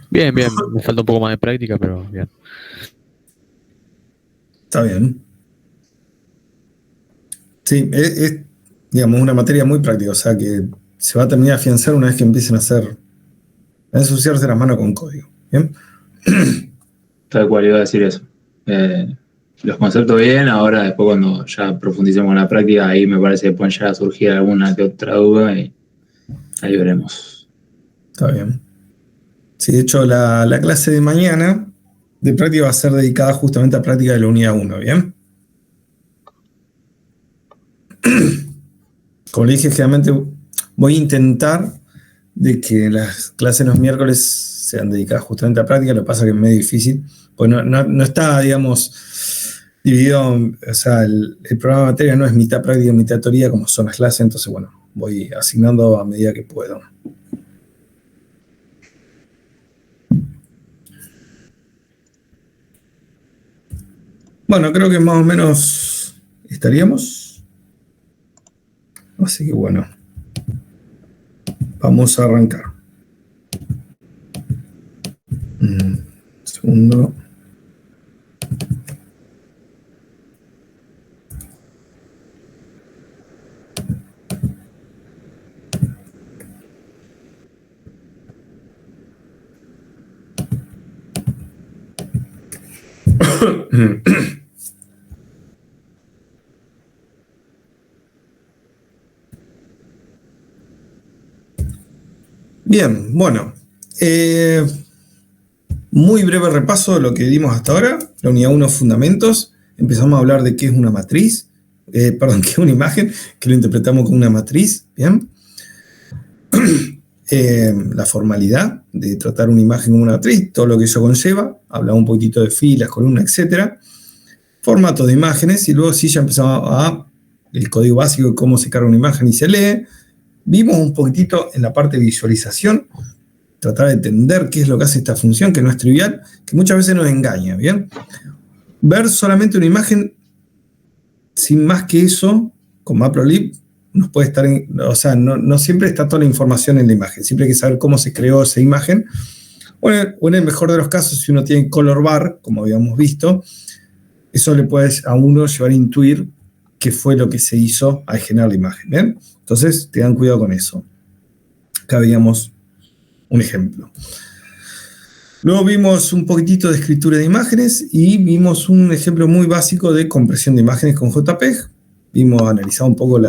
Bien, bien, me falta un poco más de práctica, pero bien. Está bien. Sí, digamos, una materia muy práctica, o sea que se va a terminar de afianzar una vez que empiecen a ensuciarse las manos con código. ¿Bien? Tal cual iba a decir eso. Eh, los conceptos bien, ahora después cuando ya profundicemos en la práctica, ahí me parece que pueden llegar a surgir alguna que otra duda y ahí veremos. Está bien. Sí, de hecho, la clase de mañana de práctica va a ser dedicada justamente a práctica de la unidad 1, ¿bien? Como le dije, generalmente voy a intentar de que las clases los miércoles sean dedicadas justamente a práctica, lo que pasa es que es medio difícil, pues no está, digamos, dividido, o sea, el programa de materia no es mitad práctica y mitad teoría como son las clases, entonces, bueno, voy asignando a medida que puedo. Bueno, creo que más o menos estaríamos. Así que bueno, vamos a arrancar. Segundo. Bien, bueno. Muy breve repaso de lo que dimos hasta ahora. La unidad 1, fundamentos. Empezamos a hablar de qué es una matriz. Perdón, qué es una imagen, que lo interpretamos como una matriz. Bien. La formalidad de tratar una imagen como una matriz, todo lo que eso conlleva. Hablamos un poquitito de filas, columnas, etc. Formato de imágenes y luego sí ya empezamos a el código básico de cómo se carga una imagen y se lee. Vimos un poquitito en la parte de visualización, tratar de entender qué es lo que hace esta función, que no es trivial, que muchas veces nos engaña, ¿bien? Ver solamente una imagen sin más que eso, con Matplotlib, nos puede estar, o sea, no siempre está toda la información en la imagen, siempre hay que saber cómo se creó esa imagen. O en el mejor de los casos, si uno tiene color bar, como habíamos visto, eso le puede a uno llevar a intuir qué fue lo que se hizo al generar la imagen, ¿bien? Entonces, tengan cuidado con eso. Acá veíamos un ejemplo. Luego vimos un poquitito de escritura de imágenes y vimos un ejemplo muy básico de compresión de imágenes con JPEG. Analizado un poco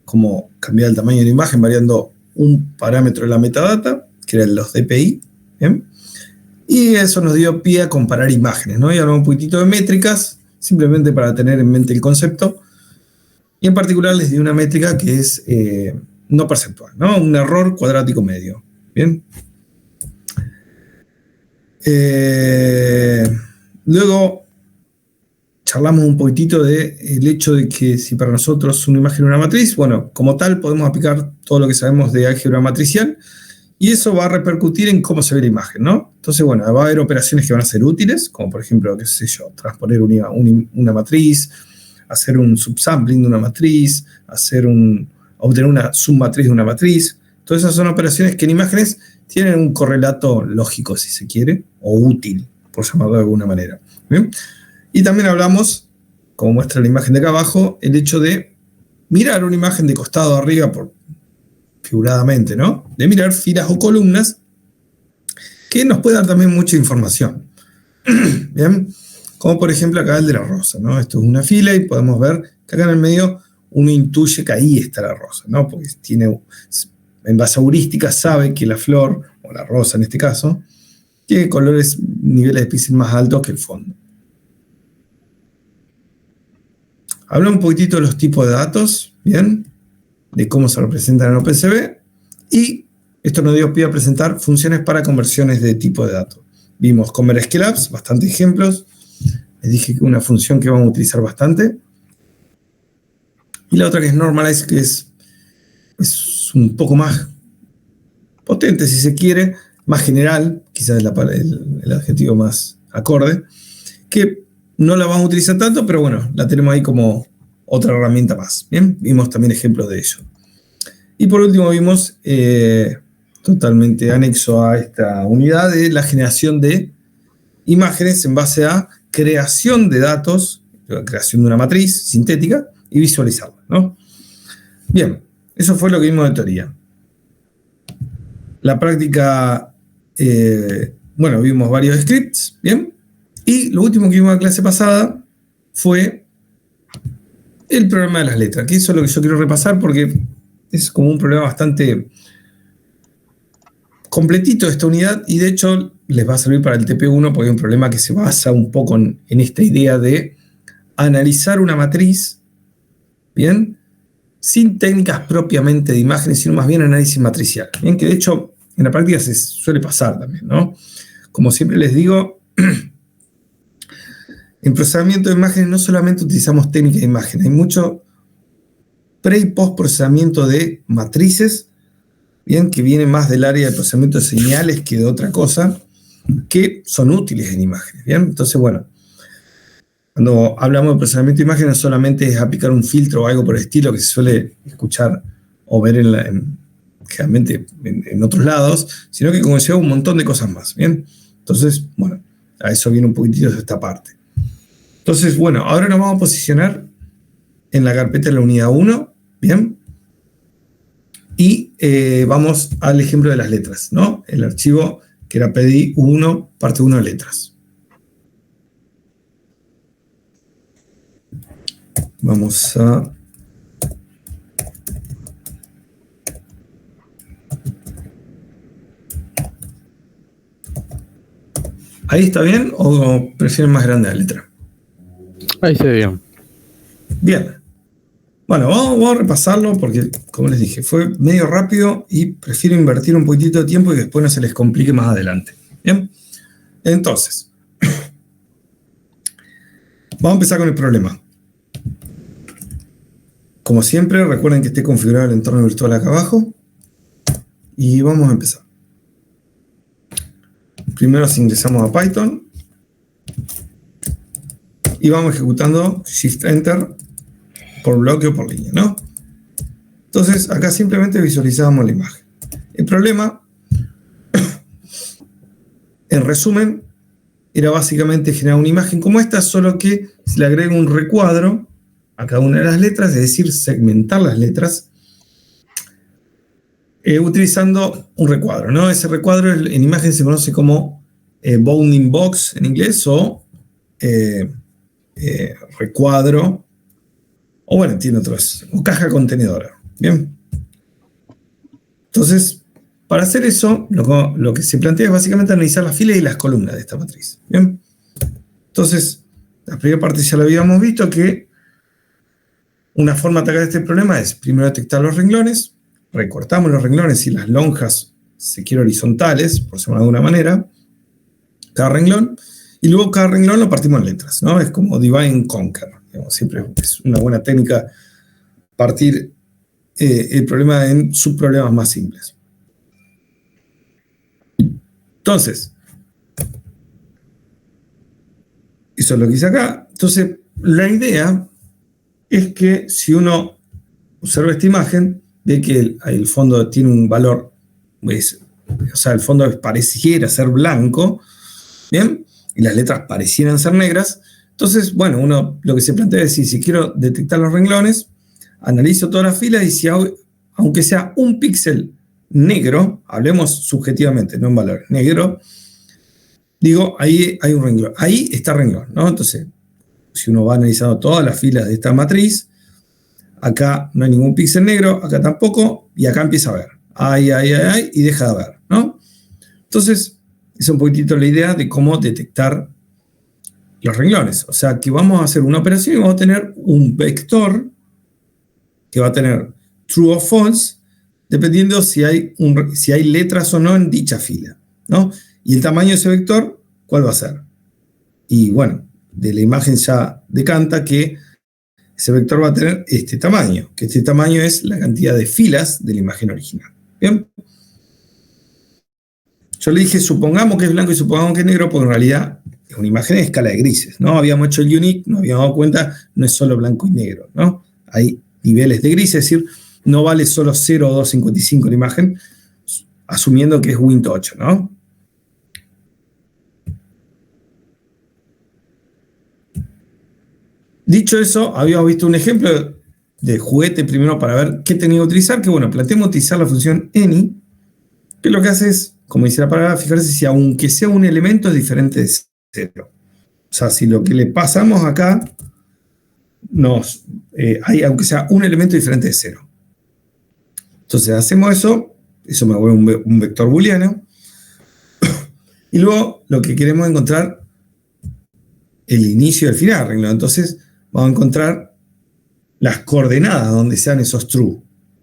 cómo cambiar el tamaño de la imagen variando un parámetro de la metadata, que eran los DPI. ¿Bien? Y eso nos dio pie a comparar imágenes, ¿no? Y hablamos un poquitito de métricas, simplemente para tener en mente el concepto. Y en particular les di una métrica que es no perceptual, ¿no? Un error cuadrático medio. ¿Bien? Luego charlamos un poquitito del hecho de que si para nosotros una imagen es una matriz, bueno, como tal podemos aplicar todo lo que sabemos de álgebra matricial y eso va a repercutir en cómo se ve la imagen, ¿no? Entonces, bueno, va a haber operaciones que van a ser útiles, como por ejemplo, qué sé yo, transponer una matriz, hacer un subsampling de una matriz, obtener una submatriz de una matriz. Todas esas son operaciones que en imágenes tienen un correlato lógico, si se quiere, o útil, por llamarlo de alguna manera. ¿Bien? Y también hablamos, como muestra la imagen de acá abajo, el hecho de mirar una imagen de costado arriba, figuradamente, ¿no? De mirar filas o columnas, que nos puede dar también mucha información. Bien, como por ejemplo acá el de la rosa, ¿no? Esto es una fila y podemos ver que acá en el medio uno intuye que ahí está la rosa, ¿no? Porque en base a heurística sabe que la flor, o la rosa en este caso, tiene niveles de píxel más altos que el fondo. Habla un poquitito de los tipos de datos, ¿bien? De cómo se representan en OpenCV. Y esto nos dio pie a presentar funciones para conversiones de tipo de datos. Vimos Convert Scale-Ups, bastantes ejemplos. Les dije que una función que vamos a utilizar bastante. Y la otra que es Normalize, que es un poco más potente, si se quiere, más general, quizás el adjetivo más acorde, que no la vamos a utilizar tanto, pero bueno, la tenemos ahí como otra herramienta más. Bien, vimos también ejemplos de ello. Y por último vimos, entonces totalmente anexo a esta unidad de la generación de imágenes en base a creación de datos, creación de una matriz sintética y visualizarla, ¿no? Bien, eso fue lo que vimos de teoría. La práctica, bueno, vimos varios scripts, ¿bien? Y lo último que vimos en la clase pasada fue el problema de las letras, que eso es lo que yo quiero repasar porque es como un problema bastante completito de esta unidad y de hecho les va a servir para el TP1 porque es un problema que se basa un poco en esta idea de analizar una matriz, ¿bien? Sin técnicas propiamente de imágenes, sino más bien análisis matricial, ¿bien? Que de hecho en la práctica se suele pasar también, ¿no? Como siempre les digo, en procesamiento de imágenes no solamente utilizamos técnicas de imágenes, hay mucho pre- y post-procesamiento de matrices, bien, que viene más del área de procesamiento de señales que de otra cosa, que son útiles en imágenes, ¿bien? Entonces, bueno, cuando hablamos de procesamiento de imágenes no solamente es aplicar un filtro o algo por el estilo que se suele escuchar o ver generalmente en otros lados, sino que conlleva un montón de cosas más, ¿bien? Entonces, bueno, a eso viene un poquitito de esta parte. Entonces, bueno, ahora nos vamos a posicionar en la carpeta de la unidad 1, ¿bien? Y vamos al ejemplo de las letras, ¿no? El archivo que era PDI 1, parte 1 de letras. Vamos a... ¿Ahí está bien o prefieren más grande la letra? Ahí se ve bien. Bien. Bueno, vamos a repasarlo porque, como les dije, fue medio rápido y prefiero invertir un poquitito de tiempo y que después no se les complique más adelante. Bien. Entonces, vamos a empezar con el problema. Como siempre, recuerden que esté configurado el entorno virtual acá abajo. Y vamos a empezar. Primero ingresamos a Python. Y vamos ejecutando Shift-Enter por bloque o por línea, ¿no? Entonces, acá simplemente visualizamos la imagen. El problema, en resumen, era básicamente generar una imagen como esta, solo que se le agrega un recuadro a cada una de las letras, es decir, segmentar las letras, utilizando un recuadro, ¿no? Ese recuadro en imagen se conoce como bounding box en inglés o recuadro, o bueno, tiene otros, o caja contenedora. Bien. Entonces, para hacer eso, lo que se plantea es básicamente analizar las filas y las columnas de esta matriz. Bien. Entonces, la primera parte ya lo habíamos visto, que una forma de atacar este problema es primero detectar los renglones, recortamos los renglones y las lonjas, si quiere, horizontales, por decirlo de alguna manera, cada renglón, y luego cada renglón lo partimos en letras, ¿no? Es como divide and conquer. Digamos, siempre es una buena técnica partir el problema en subproblemas más simples. Entonces, eso es lo que hice acá. Entonces, la idea es que si uno observa esta imagen, ve que el fondo tiene un valor, o sea, el fondo pareciera ser blanco, ¿bien? Y las letras parecieran ser negras. Entonces, bueno, uno lo que se plantea es decir, si quiero detectar los renglones, analizo todas las filas y si aunque sea un píxel negro, hablemos subjetivamente, no en valor, negro, digo, ahí hay un renglón, ahí está el renglón, ¿no? Entonces, si uno va analizando todas las filas de esta matriz, acá no hay ningún píxel negro, acá tampoco, y acá empieza a ver, y deja de ver, ¿no? Entonces, es un poquitito la idea de cómo detectar los renglones. O sea, que vamos a hacer una operación y vamos a tener un vector que va a tener true o false, dependiendo si hay letras o no en dicha fila, ¿no? Y el tamaño de ese vector, ¿cuál va a ser? Y bueno, de la imagen ya decanta que ese vector va a tener este tamaño, que este tamaño es la cantidad de filas de la imagen original. ¿Bien? Yo le dije, supongamos que es blanco y supongamos que es negro, porque en realidad es una imagen de escala de grises, ¿no? Habíamos hecho el unique, nos habíamos dado cuenta, no es solo blanco y negro, ¿no? Hay niveles de gris, es decir, no vale solo 0 o 255 la imagen, asumiendo que es Win8, ¿no? Dicho eso, habíamos visto un ejemplo de juguete primero para ver qué tenía que utilizar, que bueno, planteamos utilizar la función any, que lo que hace es, como dice la palabra, fijarse si aunque sea un elemento es diferente de 0. O sea, si lo que le pasamos acá hay, aunque sea un elemento diferente de 0. Entonces hacemos eso me vuelve un vector booleano, y luego lo que queremos es encontrar el inicio y el final del renglón. Entonces vamos a encontrar las coordenadas donde sean esos true,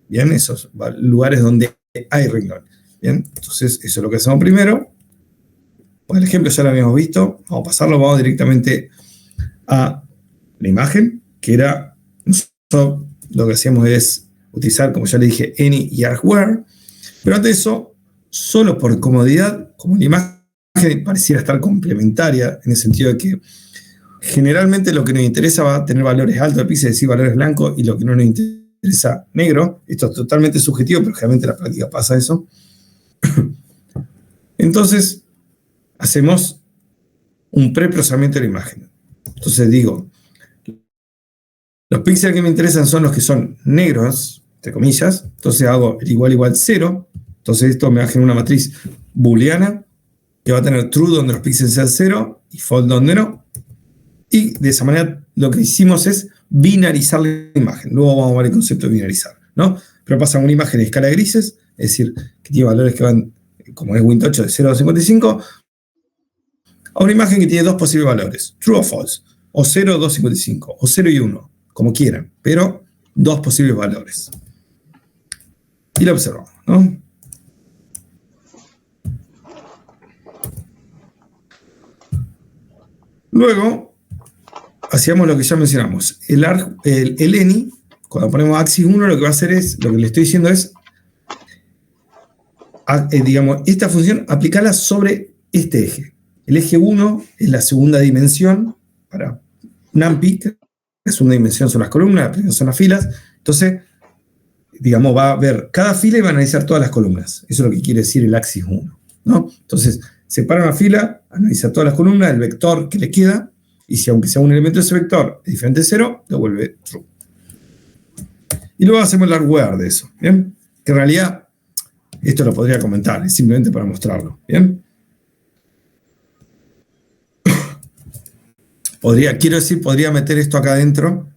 ¿bien? Esos lugares donde hay renglón, ¿bien? Entonces eso es lo que hacemos primero. Por el ejemplo ya lo habíamos visto, vamos a pasarlo, vamos directamente a la imagen, que era, nosotros lo que hacíamos es utilizar, como ya le dije, any y argwhere, pero antes de eso, solo por comodidad, como la imagen pareciera estar complementaria, en el sentido de que generalmente lo que nos interesa va a tener valores altos de píxeles, es decir, valores blancos, y lo que no nos interesa negro. Esto es totalmente subjetivo, pero generalmente en la práctica pasa eso. Entonces, hacemos un preprocesamiento de la imagen. Entonces digo, los píxeles que me interesan son los que son negros, entre comillas. Entonces hago el igual 0. Entonces esto me va a generar una matriz booleana que va a tener true donde los píxeles sean 0 y false donde no. Y de esa manera lo que hicimos es binarizar la imagen. Luego vamos a ver el concepto de binarizar, ¿no? Pero pasa una imagen en escala de grises, es decir, que tiene valores que van, como es Win8, de 0 a 55, a una imagen que tiene dos posibles valores, true o false, o 0 o 255, o 0 y 1, como quieran, pero dos posibles valores. Y lo observamos, ¿no? Luego, hacíamos lo que ya mencionamos. El any, cuando ponemos axis 1, lo que va a hacer es, lo que le estoy diciendo es, digamos, esta función, aplicarla sobre este eje. El eje 1 es la segunda dimensión para NumPy, la segunda dimensión son las columnas, la primera son las filas. Entonces, digamos, va a ver cada fila y va a analizar todas las columnas. Eso es lo que quiere decir el axis 1, ¿no? Entonces, separa una fila, analiza todas las columnas, el vector que le queda, y si aunque sea un elemento de ese vector es diferente de 0, devuelve true. Y luego hacemos el argwhere de eso, ¿bien? Que en realidad, esto lo podría comentar, es simplemente para mostrarlo, ¿bien? Podría meter esto acá adentro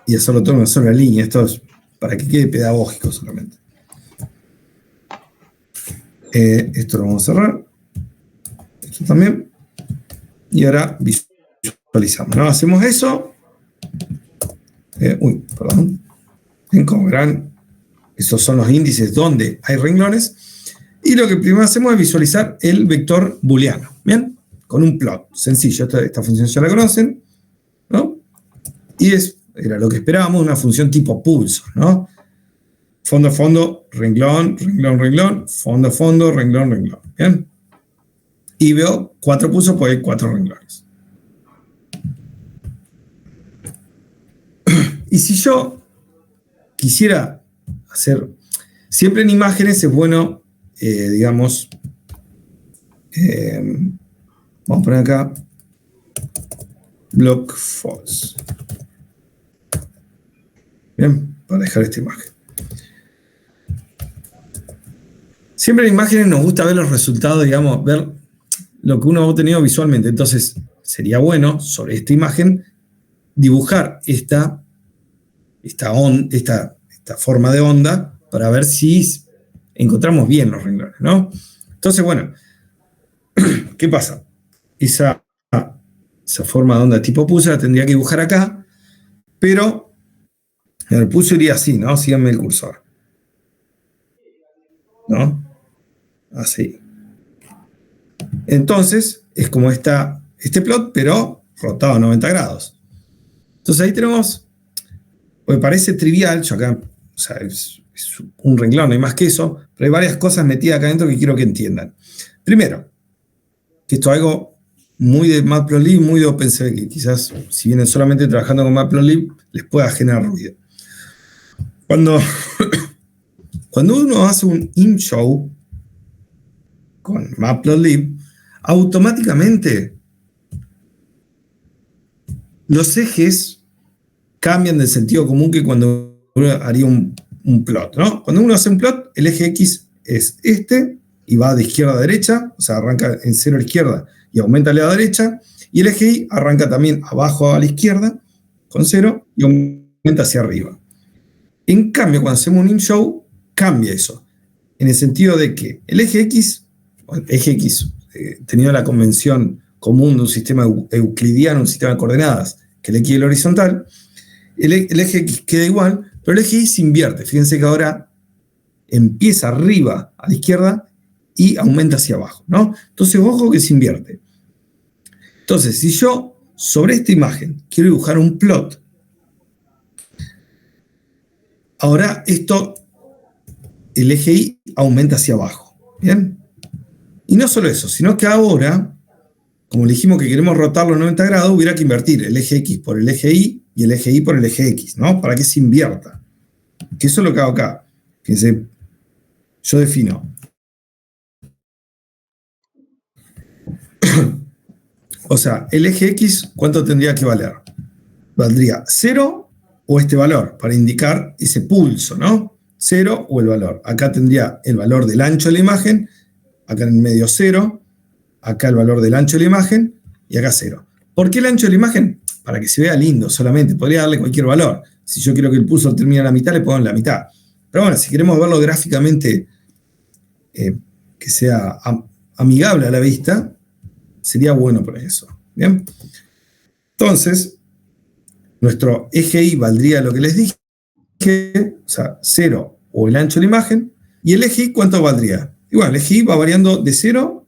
y hacerlo todo en una sola línea. Esto es para que quede pedagógico solamente. Esto lo vamos a cerrar. Esto también. Y ahora visualizamos, ¿no? Hacemos eso. Perdón. Como verán, esos son los índices donde hay renglones. Y lo que primero hacemos es visualizar el vector booleano. ¿Bien? Con un plot sencillo. Esta función ya la conocen, ¿no? Y era lo que esperábamos, una función tipo pulso, ¿no? Fondo a fondo, renglón, renglón, renglón, fondo a fondo, renglón, renglón. ¿Bien? Y veo 4 pulsos, pues hay 4 renglones. Y si yo quisiera hacer, siempre en imágenes es bueno, digamos, vamos a poner acá, block false. Bien, para dejar esta imagen. Siempre en imágenes nos gusta ver los resultados, digamos, ver lo que uno ha obtenido visualmente. Entonces, sería bueno, sobre esta imagen, dibujar esta forma de onda para ver si encontramos bien los renglones, ¿no? Entonces, bueno, ¿qué pasa? Esa forma de onda tipo pulso la tendría que dibujar acá, pero el pulso iría así, ¿no? Síganme el cursor, ¿no? Así. Entonces, es como este plot, pero rotado a 90 grados. Entonces ahí tenemos, pues parece trivial, yo acá, o sea, es un renglón, no hay más que eso, pero hay varias cosas metidas acá adentro que quiero que entiendan. Primero, que esto es algo muy de Matplotlib, muy de OpenCV, que quizás si vienen solamente trabajando con Matplotlib les pueda generar ruido. Cuando uno hace un ImShow, con Matplotlib, automáticamente los ejes cambian del sentido común que cuando uno haría un plot, ¿no? Cuando uno hace un plot, el eje X es este y va de izquierda a derecha, o sea, arranca en 0 a la izquierda y aumenta a la derecha, y el eje Y arranca también abajo a la izquierda con 0 y aumenta hacia arriba. En cambio, cuando hacemos un in-show, cambia eso, en el sentido de que el eje X, teniendo la convención común de un sistema euclidiano, un sistema de coordenadas, que el X es el horizontal, el eje X queda igual, pero el eje Y se invierte. Fíjense que ahora empieza arriba a la izquierda y aumenta hacia abajo, ¿no? Entonces, ojo que se invierte. Entonces, si yo sobre esta imagen quiero dibujar un plot, ahora el eje Y aumenta hacia abajo, ¿bien? Y no solo eso, sino que ahora, como le dijimos que queremos rotarlo 90 grados, hubiera que invertir el eje X por el eje Y y el eje Y por el eje X, ¿no? Para que se invierta. Que eso es lo que hago acá. Fíjense, yo defino. O sea, el eje X, ¿cuánto tendría que valer? Valdría 0 o este valor, para indicar ese pulso, ¿no? 0 o el valor. Acá tendría el valor del ancho de la imagen, acá en el medio 0, acá el valor del ancho de la imagen y acá 0. ¿Por qué el ancho de la imagen? Para que se vea lindo solamente. Podría darle cualquier valor. Si yo quiero que el pulso termine a la mitad, le pongo en la mitad. Pero bueno, si queremos verlo gráficamente, que sea amigable a la vista, sería bueno por eso. ¿Bien? Entonces, nuestro eje Y valdría lo que les dije, o sea, 0 o el ancho de la imagen. ¿Y el eje Y cuánto valdría? Y bueno, el eje Y va variando de 0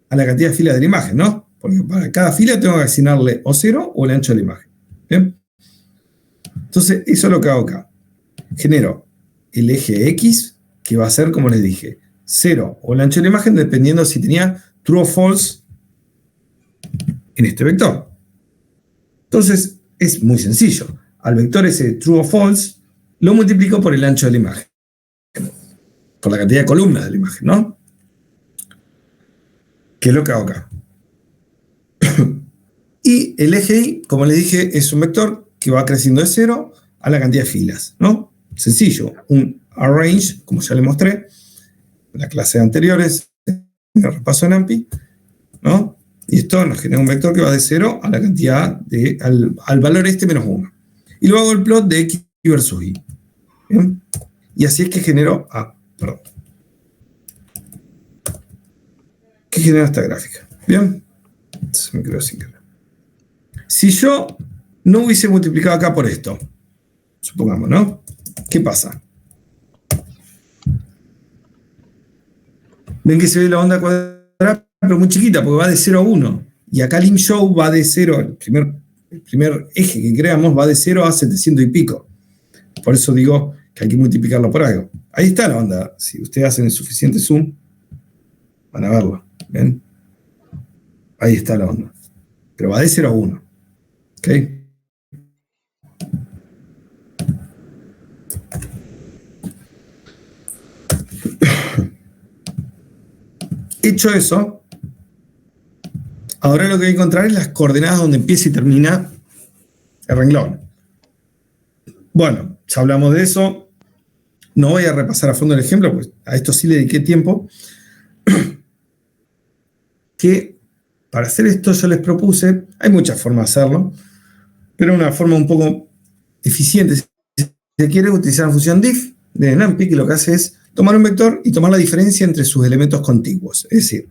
a la cantidad de filas de la imagen, ¿no? Porque para cada fila tengo que asignarle o 0 o el ancho de la imagen. ¿Bien? Entonces, eso es lo que hago acá. Genero el eje X, que va a ser, como les dije, 0 o el ancho de la imagen, dependiendo si tenía true o false en este vector. Entonces, es muy sencillo. Al vector ese true o false, lo multiplico por el ancho de la imagen. Por la cantidad de columnas de la imagen, ¿no? ¿Qué es lo que hago acá? Y el eje Y, como les dije, es un vector que va creciendo de 0 a la cantidad de filas, ¿no? Sencillo. Un arrange, como ya les mostré en las clases anteriores, en el repaso en AMPI, ¿no? Y esto nos genera un vector que va de 0 a la cantidad al valor menos 1. Y luego hago el plot de X versus Y. ¿Bien? Y así es que genero... ¿Qué genera esta gráfica? ¿Bien? Se me quedó sin querer. Si yo no hubiese multiplicado acá por esto, supongamos, ¿no? ¿Qué pasa? Ven que se ve la onda cuadrada, pero muy chiquita, porque va de 0 a 1. Y acá el in-show va de 0, el primer eje que creamos va de 0 a 700 y pico. Por eso digo que hay que multiplicarlo por algo. Ahí está la onda. Si ustedes hacen el suficiente zoom, van a verlo. ¿Ven? Ahí está la onda. Pero va de 0 a 1. ¿Ok? Hecho eso, ahora lo que voy a encontrar es las coordenadas donde empieza y termina el renglón. Bueno, ya hablamos de eso. No voy a repasar a fondo el ejemplo, pues a esto sí le dediqué tiempo. Que para hacer esto yo les propuse, hay muchas formas de hacerlo, pero una forma un poco eficiente, si se quiere, utilizar la función diff de NumPy, que lo que hace es tomar un vector y tomar la diferencia entre sus elementos contiguos. Es decir,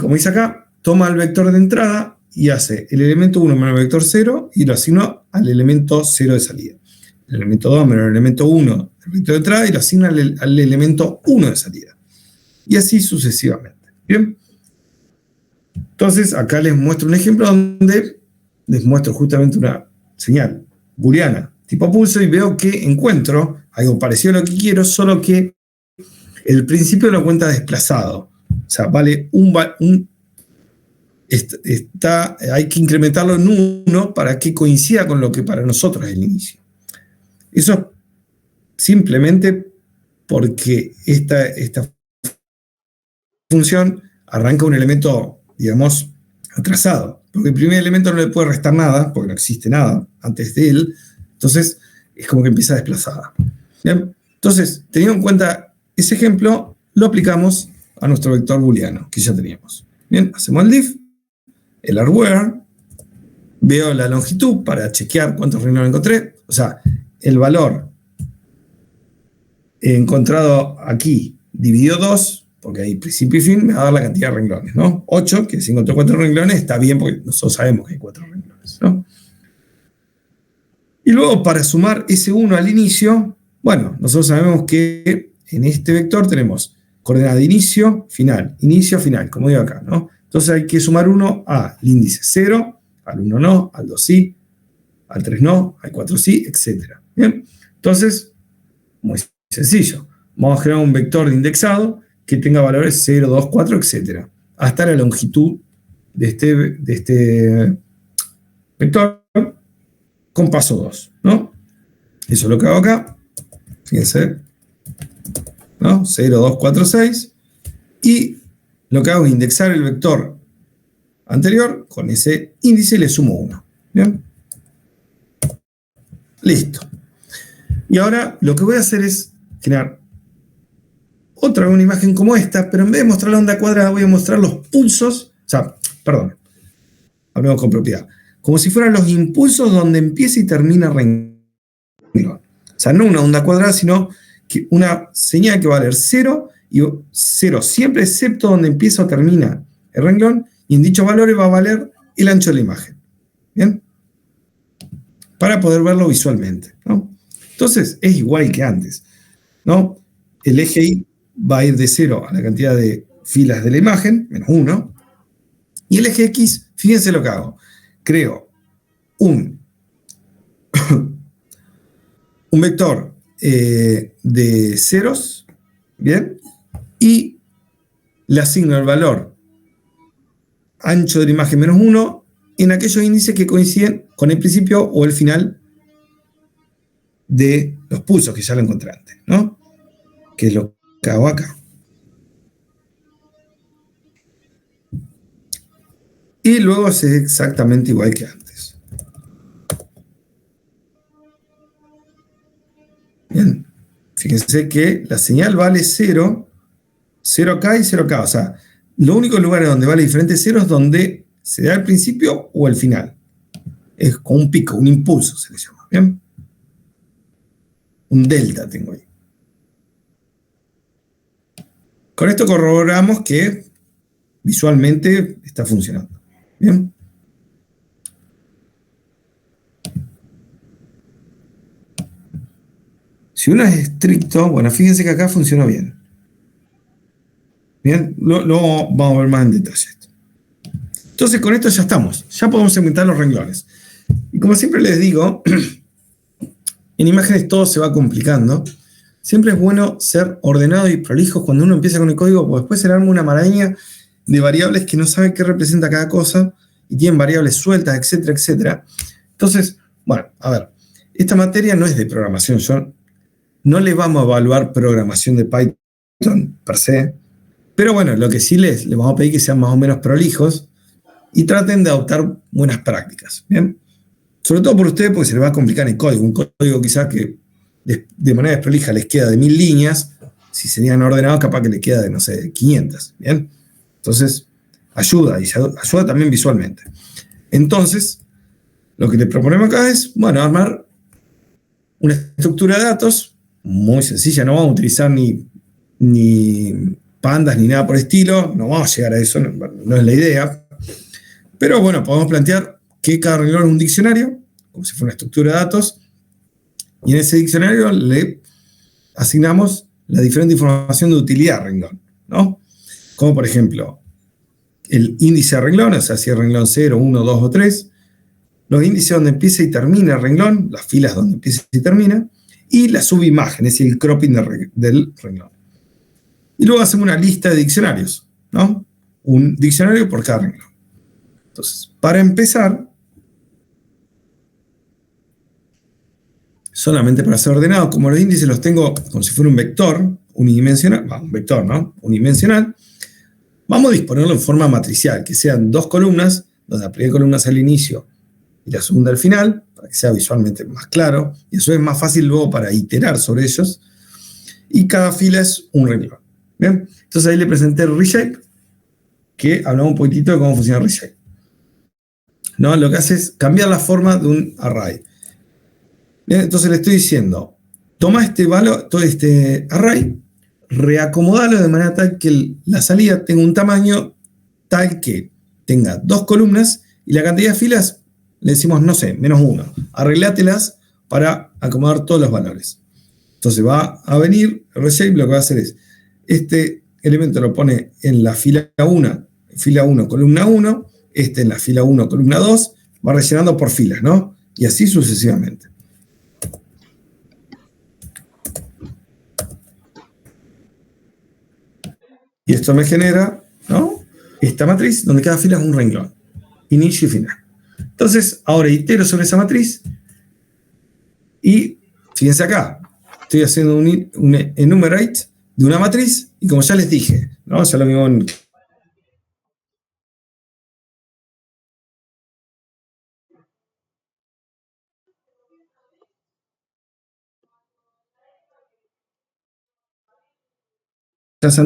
como dice acá, toma el vector de entrada y hace el elemento 1 menos el vector 0 y lo asigna al elemento 0 de salida. El elemento 2 menos el elemento 1 el vector de entrada y lo asigna al elemento 1 de salida. Y así sucesivamente. ¿Bien? Entonces, acá les muestro un ejemplo donde les muestro justamente una señal booleana tipo pulso y veo que encuentro algo parecido a lo que quiero, solo que el principio lo cuenta desplazado. O sea, vale hay que incrementarlo en 1 para que coincida con lo que para nosotros es el inicio. Eso simplemente porque esta función arranca un elemento, digamos, atrasado. Porque el primer elemento no le puede restar nada, porque no existe nada antes de él. Entonces, es como que empieza desplazada. ¿Bien? Entonces, teniendo en cuenta ese ejemplo, lo aplicamos a nuestro vector booleano que ya teníamos. Bien, hacemos el diff, el hardware, veo la longitud para chequear cuántos renglones encontré. O sea, el valor encontrado aquí dividido 2, porque ahí principio y fin me va a dar la cantidad de renglones, ¿no? 8, que si encontró 4 renglones está bien, porque nosotros sabemos que hay 4 renglones, ¿no? Y luego, para sumar ese 1 al inicio, bueno, nosotros sabemos que en este vector tenemos coordenada de inicio, final, como digo acá, ¿no? Entonces hay que sumar 1 al índice 0, al 1 no, al 2 sí, al 3 no, al 4 sí, etc. ¿Bien? Entonces, muy sencillo. Vamos a generar un vector de indexado que tenga valores 0, 2, 4, etc. Hasta la longitud de este vector con paso 2, ¿no? Eso es lo que hago acá. Fíjense, ¿no? 0, 2, 4, 6. Y lo que hago es indexar el vector anterior con ese índice y le sumo 1. ¿Bien? Listo. Y ahora lo que voy a hacer es generar otra una imagen como esta, pero en vez de mostrar la onda cuadrada voy a mostrar los pulsos, o sea, perdón, hablemos con propiedad, como si fueran los impulsos donde empieza y termina el renglón. O sea, no una onda cuadrada, sino que una señal que va a valer 0 y 0 siempre excepto donde empieza o termina el renglón, y en dichos valores va a valer el ancho de la imagen. ¿Bien? Para poder verlo visualmente, ¿no? Entonces, es igual que antes, ¿no? El eje Y va a ir de 0 a la cantidad de filas de la imagen, menos 1, y el eje X, fíjense lo que hago. Creo un vector de ceros, ¿bien? Y le asigno el valor ancho de la imagen menos 1 en aquellos índices que coinciden con el principio o el final de los pulsos, que ya lo encontré antes, ¿no? Que es lo que hago acá. Y luego es exactamente igual que antes. Bien. Fíjense que la señal vale 0, 0 acá y 0 acá. O sea, los únicos lugares donde vale diferente 0 es donde se da el principio o el final. Es como un pico, un impulso se le llama. ¿Bien? Un delta tengo ahí. Con esto corroboramos que visualmente está funcionando. ¿Bien? Si uno es estricto, bueno, fíjense que acá funcionó bien. Bien, luego vamos a ver más en detalle esto. Entonces con esto ya estamos, ya podemos segmentar los renglones. Y como siempre les digo, en imágenes todo se va complicando. Siempre es bueno ser ordenado y prolijo cuando uno empieza con el código, porque después se le arma una maraña de variables que no sabe qué representa cada cosa, y tienen variables sueltas, etcétera, etcétera. Entonces, bueno, a ver, esta materia no es de programación, no le vamos a evaluar programación de Python per se, pero bueno, lo que sí les vamos a pedir que sean más o menos prolijos y traten de adoptar buenas prácticas, ¿bien? Sobre todo por ustedes, porque se les va a complicar el código. Un código quizás que de manera desprolija les queda de 1000 líneas, si serían ordenados capaz que les queda de, no sé, 500, ¿bien? Entonces, ayuda, y ayuda también visualmente. Entonces, lo que les proponemos acá es, bueno, armar una estructura de datos muy sencilla. No vamos a utilizar ni pandas ni nada por el estilo, no vamos a llegar a eso, no es la idea. Pero bueno, podemos plantear que cada renglón es un diccionario, como si fuera una estructura de datos, y en ese diccionario le asignamos la diferente información de utilidad al renglón, ¿no? Como por ejemplo, el índice de renglón, o sea, si es renglón 0, 1, 2 o 3, los índices donde empieza y termina el renglón, las filas donde empieza y termina, y la subimagen, es decir, el cropping del renglón. Y luego hacemos una lista de diccionarios, ¿no? Un diccionario por cada renglón. Entonces, para empezar, solamente para ser ordenado, como los índices los tengo como si fuera un vector unidimensional, un vector, ¿no? Unidimensional, Vamos a disponerlo en forma matricial, que sean 2 columnas, donde la primera columna es el inicio y la segunda al final, para que sea visualmente más claro, y eso es más fácil luego para iterar sobre ellos, y cada fila es un renglón. ¿Bien? Entonces ahí le presenté el reshape, que hablamos un poquitito de cómo funciona el reshape. ¿No? Lo que hace es cambiar la forma de un array. Bien, entonces le estoy diciendo, toma este valor, todo este array, reacomodalo de manera tal que la salida tenga un tamaño tal que tenga 2 columnas y la cantidad de filas le decimos, no sé, -1. Arreglátelas para acomodar todos los valores. Entonces va a venir el reshape, lo que va a hacer es, este elemento lo pone en la fila 1, columna 1, este en la fila 1, columna 2, va rellenando por filas, ¿no? Y así sucesivamente. Y esto me genera, ¿no?, esta matriz donde cada fila es un renglón, inicio y final. Entonces, ahora itero sobre esa matriz y fíjense acá, estoy haciendo un enumerate de una matriz y como ya les dije, ¿no?, ya lo mismo en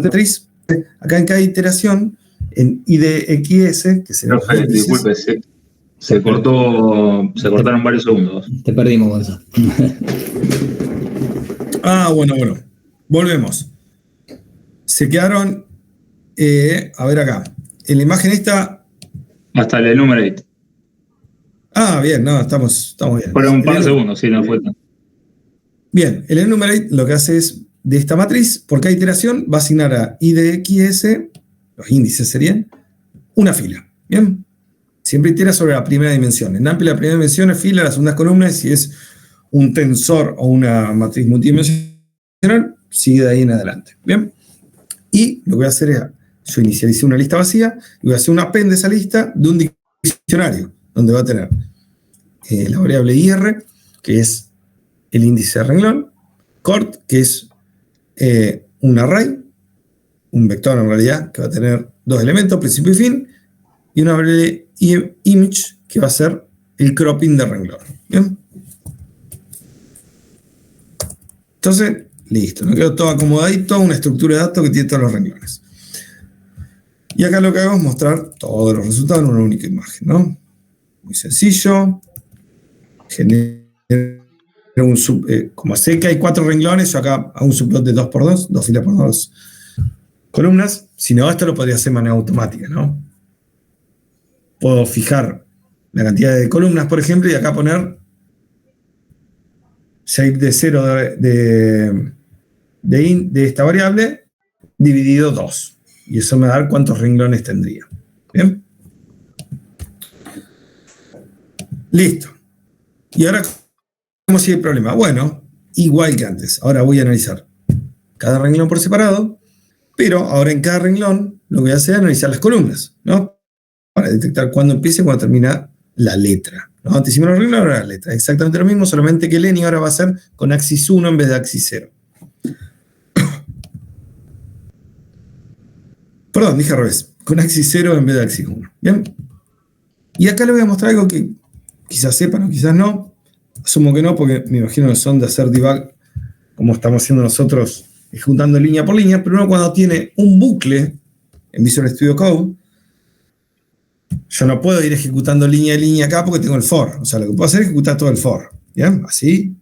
matriz, acá en cada iteración, en IDXS, que será Profe, disculpe, se cortaron varios segundos. Te perdimos, Gonzalo. Bueno. Volvemos. Se quedaron, a ver acá. En la imagen esta. Hasta el enumerate. Bien, no, estamos bien. Fueron un par de segundos, sí, no fue tan. Bien, el enumerate lo que hace es, de esta matriz, por cada iteración, va a asignar a IDXS, los índices serían, una fila. Bien. Siempre itera sobre la primera dimensión. En AMPLI la primera dimensión es fila, la segunda es columna, y si es un tensor o una matriz multidimensional, sigue de ahí en adelante. Bien. Y lo que voy a hacer es, yo inicialicé una lista vacía, y voy a hacer un append de esa lista de un diccionario, donde va a tener la variable IR, que es el índice de renglón, cort, que es un array, un vector en realidad, que va a tener 2 elementos, principio y fin, y una variable image, que va a ser el cropping de renglón. ¿Bien? Entonces, listo, me quedó todo acomodadito, una estructura de datos que tiene todos los renglones. Y acá lo que hago es mostrar todos los resultados en una única imagen, ¿no? Muy sencillo. Genero un como sé que hay 4 renglones, yo acá hago un subplot de 2x2, 2 filas por 2 columnas. Si no, esto lo podría hacer de manera automática, ¿no? Puedo fijar la cantidad de columnas, por ejemplo, y acá poner shape de 0 de esta variable dividido 2. Y eso me va a dar cuántos renglones tendría. ¿Bien? Listo. Y ahora, ¿cómo sigue el problema? Bueno, igual que antes. Ahora voy a analizar cada renglón por separado, pero ahora en cada renglón lo que voy a hacer es analizar las columnas, ¿no? Para detectar cuándo empieza y cuándo termina la letra. ¿No? Antes hicimos los renglones, ahora la letra. Exactamente lo mismo, solamente que Lenny ahora va a ser con axis 1 en vez de axis 0. Perdón, dije al revés. Con axis 0 en vez de axis 1. ¿Bien? Y acá les voy a mostrar algo que quizás sepan o quizás no. Asumo que no, porque me imagino que son de hacer debug como estamos haciendo nosotros, ejecutando línea por línea, pero uno cuando tiene un bucle en Visual Studio Code, yo no puedo ir ejecutando línea de línea acá porque tengo el for. O sea, lo que puedo hacer es ejecutar todo el for. ¿Bien? Así.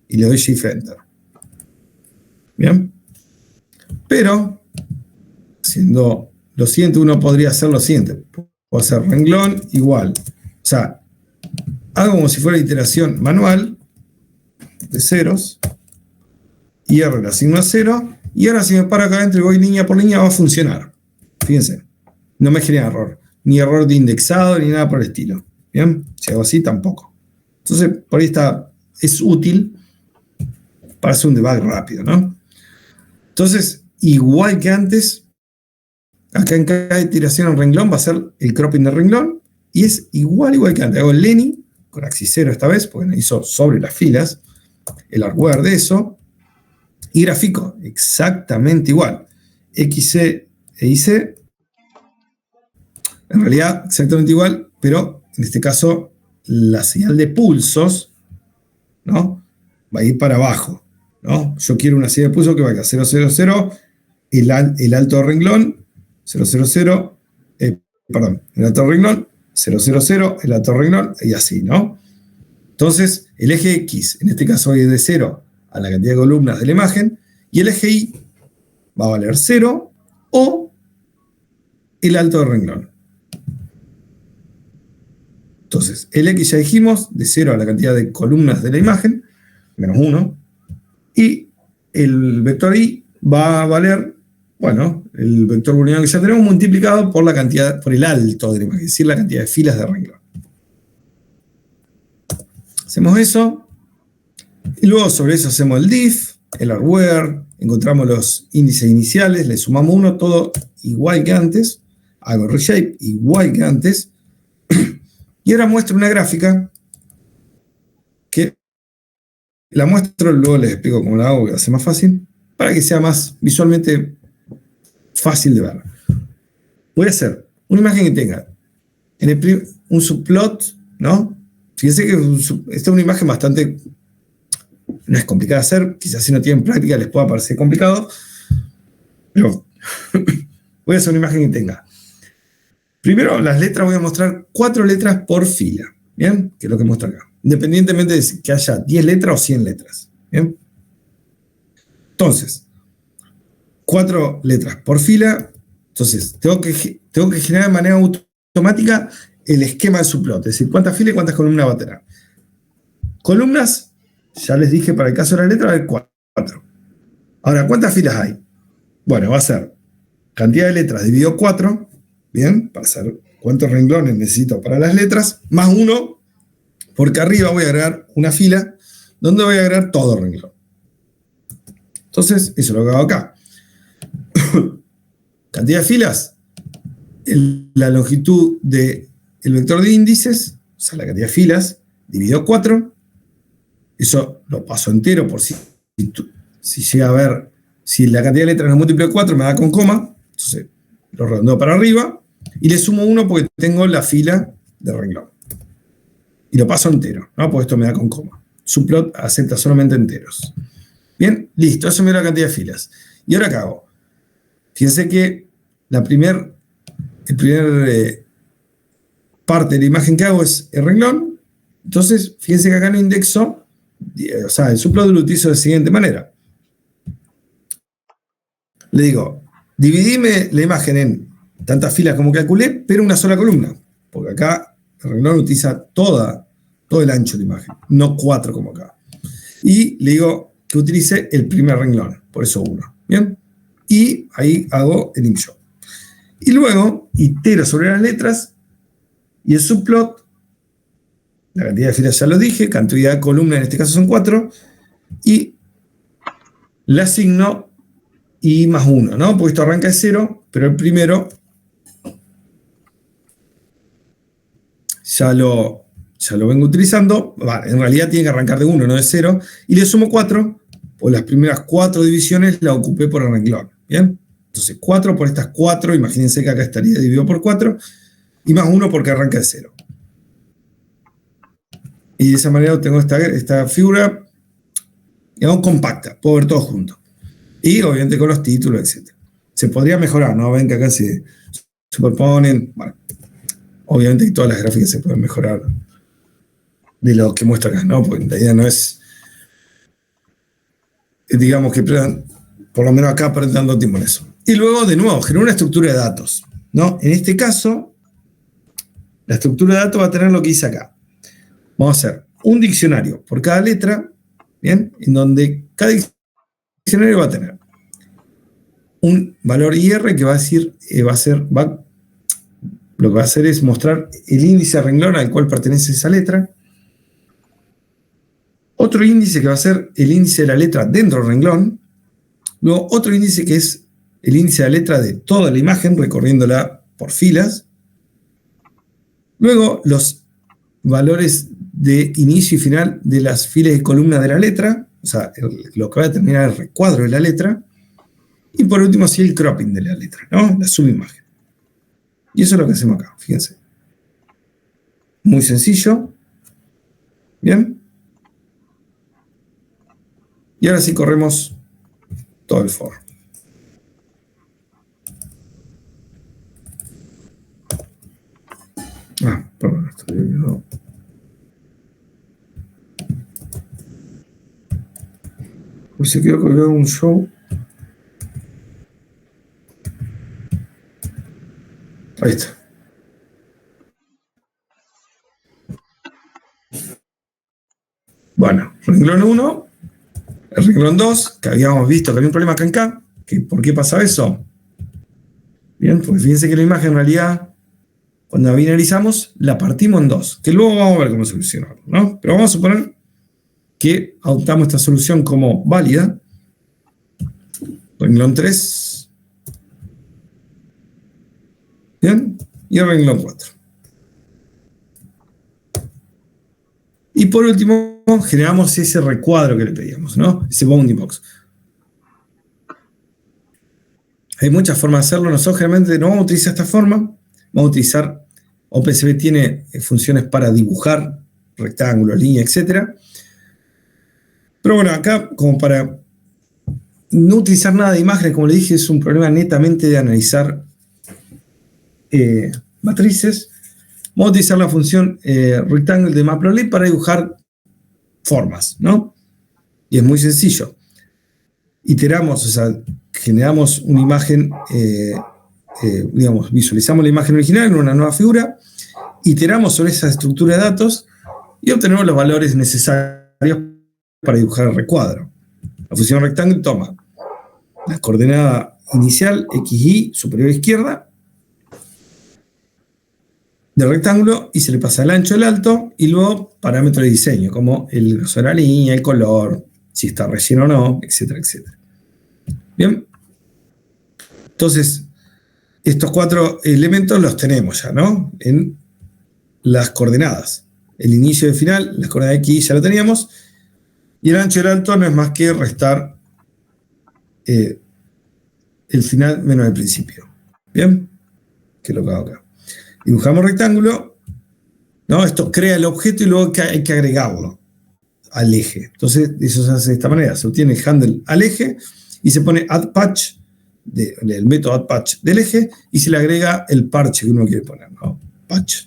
Y le doy Shift Enter. ¿Bien? Pero, haciendo lo siguiente, uno podría hacer lo siguiente. Puedo hacer renglón igual. O sea, hago como si fuera iteración manual de ceros. IR le asigno a 0. Y ahora si me paro acá adentro y voy línea por línea va a funcionar. Fíjense. No me genera error. Ni error de indexado, ni nada por el estilo. ¿Bien? Si hago así, tampoco. Entonces, por ahí es útil para hacer un debug rápido, ¿no? Entonces, igual que antes, acá en cada iteración en renglón va a ser el cropping de renglón, y es igual que antes. Hago el Lenny, con axis 0 esta vez, porque me hizo sobre las filas, el hardware de eso, y grafico exactamente igual. XC e IC En realidad, exactamente igual, pero en este caso, la señal de pulsos, ¿no? Va a ir para abajo, ¿no? Yo quiero una señal de pulsos que vaya 000, el alto renglón, 000, el alto renglón, 000, el alto renglón, y así, ¿no? Entonces, el eje X, en este caso, es de 0 a la cantidad de columnas de la imagen, y el eje Y va a valer 0 o el alto del renglón. Entonces, el X ya dijimos, de 0 a la cantidad de columnas de la imagen, menos 1, y el vector Y va a valer, bueno, el vector booleano que ya tenemos multiplicado por la cantidad, por el alto de la imagen, es decir, la cantidad de filas de renglón. Hacemos eso, y luego sobre eso hacemos el diff, el hardware, encontramos los índices iniciales, le sumamos 1, todo igual que antes, hago reshape igual que antes, y ahora muestro una gráfica que la muestro, luego les explico cómo la hago, que hace más fácil, para que sea más visualmente fácil de ver. Voy a hacer una imagen que tenga un subplot, ¿no? Fíjense que esta es una imagen bastante, no es complicada de hacer, quizás si no tienen práctica les pueda parecer complicado, pero voy a hacer una imagen que tenga. Primero, las letras, voy a mostrar 4 letras por fila, ¿bien? Que es lo que muestro acá. Independientemente de que haya 10 letras o 100 letras, ¿bien? Entonces, 4 letras por fila. Entonces, tengo que generar de manera automática el esquema de subplot, es decir, cuántas filas y cuántas columnas va a tener. Columnas, ya les dije, para el caso de la letra, va a haber 4. Ahora, ¿cuántas filas hay? Bueno, va a ser cantidad de letras dividido 4, ¿bien? Para saber cuántos renglones necesito para las letras, más 1, porque arriba voy a agregar una fila donde voy a agregar todo renglón. Entonces, eso es lo que hago acá. Cantidad de filas, la longitud del vector de índices, o sea, la cantidad de filas, dividido 4. Eso lo paso entero por si llega a ver, si la cantidad de letras es múltiplo de 4 me da con coma, entonces lo redondeo para arriba y le sumo 1 porque tengo la fila de renglón. Y lo paso entero, ¿no? Porque esto me da con coma. Subplot acepta solamente enteros. Bien, listo, eso me da la cantidad de filas. ¿Y ahora qué hago? Fíjense que el primer parte de la imagen que hago es el renglón. Entonces, fíjense que acá no indexo, o sea, el subplot lo utilizo de la siguiente manera. Le digo, dividime la imagen en tantas filas como calculé, pero una sola columna. Porque acá el renglón utiliza todo el ancho de la imagen, no 4 como acá. Y le digo que utilice el primer renglón, por eso 1. ¿Bien? Y ahí hago el InShow. Y luego itero sobre las letras y el subplot, la cantidad de filas ya lo dije, cantidad de columnas en este caso son 4, y le asigno y más 1, ¿no? Porque esto arranca de 0, pero el primero ya lo vengo utilizando. Vale, en realidad tiene que arrancar de 1, no de 0, y le sumo 4, pues las primeras 4 divisiones las ocupé por el renglón, ¿bien? Entonces 4 por estas 4, imagínense que acá estaría dividido por 4, y más 1 porque arranca de 0. Y de esa manera tengo esta figura, digamos, compacta, puedo ver todo junto. Y obviamente con los títulos, etc. Se podría mejorar, ¿no? Ven que acá se superponen. Bueno, obviamente todas las gráficas se pueden mejorar de lo que muestro acá, ¿no? Porque la idea no es, digamos, que por lo menos acá perdiendo tiempo en eso. Y luego, de nuevo, genero una estructura de datos, ¿no? En este caso, la estructura de datos va a tener lo que hice acá. Vamos a hacer un diccionario por cada letra, ¿bien? En donde cada diccionario va a tener un valor IR que va a decir, lo que va a hacer es mostrar el índice de renglón al cual pertenece esa letra. Otro índice que va a ser el índice de la letra dentro del renglón. Luego otro índice que es el índice de la letra de toda la imagen, recorriéndola por filas. Luego los valores de inicio y final de las filas y columnas de la letra, o sea, lo que va a determinar el recuadro de la letra. Y por último, sí, el cropping de la letra, ¿no? La subimagen. Y eso es lo que hacemos acá, fíjense. Muy sencillo. Bien. Y ahora sí corremos todo el for. Perdón, esto no. Pues se quedó colgado un show. Ahí está. Bueno, renglón 1, el renglón 2, que habíamos visto que había un problema acá en K. ¿Por qué pasaba eso? Bien, porque fíjense que la imagen en realidad, cuando la binarizamos, la partimos en dos, que luego vamos a ver cómo solucionarlo, ¿no? Pero vamos a suponer que adoptamos esta solución como válida. Renglón 3. Bien, y el renglón 4. Y por último, generamos ese recuadro que le pedíamos, ¿no? Ese bounding box. Hay muchas formas de hacerlo. Nosotros generalmente no vamos a utilizar esta forma. Vamos a utilizar, OpenCV tiene funciones para dibujar rectángulos, líneas, etc. Pero bueno, acá, como para no utilizar nada de imágenes, como le dije, es un problema netamente de analizar matrices. Vamos a utilizar la función rectangle de Matplotlib para dibujar formas, ¿no? Y es muy sencillo. Iteramos, o sea, generamos una imagen, digamos, visualizamos la imagen original en una nueva figura, iteramos sobre esa estructura de datos y obtenemos los valores necesarios para dibujar el recuadro. La función rectangle toma la coordenada inicial, XY, superior izquierda, del rectángulo y se le pasa el ancho, el alto y luego parámetros de diseño como el grosor de la línea, el color, si está relleno o no, etcétera, etcétera. Bien. Entonces, estos 4 elementos los tenemos ya, ¿no? En las coordenadas. El inicio y el final, las coordenadas X ya lo teníamos. Y el ancho y el alto no es más que restar el final menos el principio. Bien. Que es lo que hago acá. Dibujamos rectángulo, ¿no? Esto crea el objeto y luego hay que agregarlo al eje. Entonces, eso se hace de esta manera. Se obtiene el handle al eje y se pone add patch, el método add patch del eje, y se le agrega el parche que uno quiere poner, ¿no? Patch.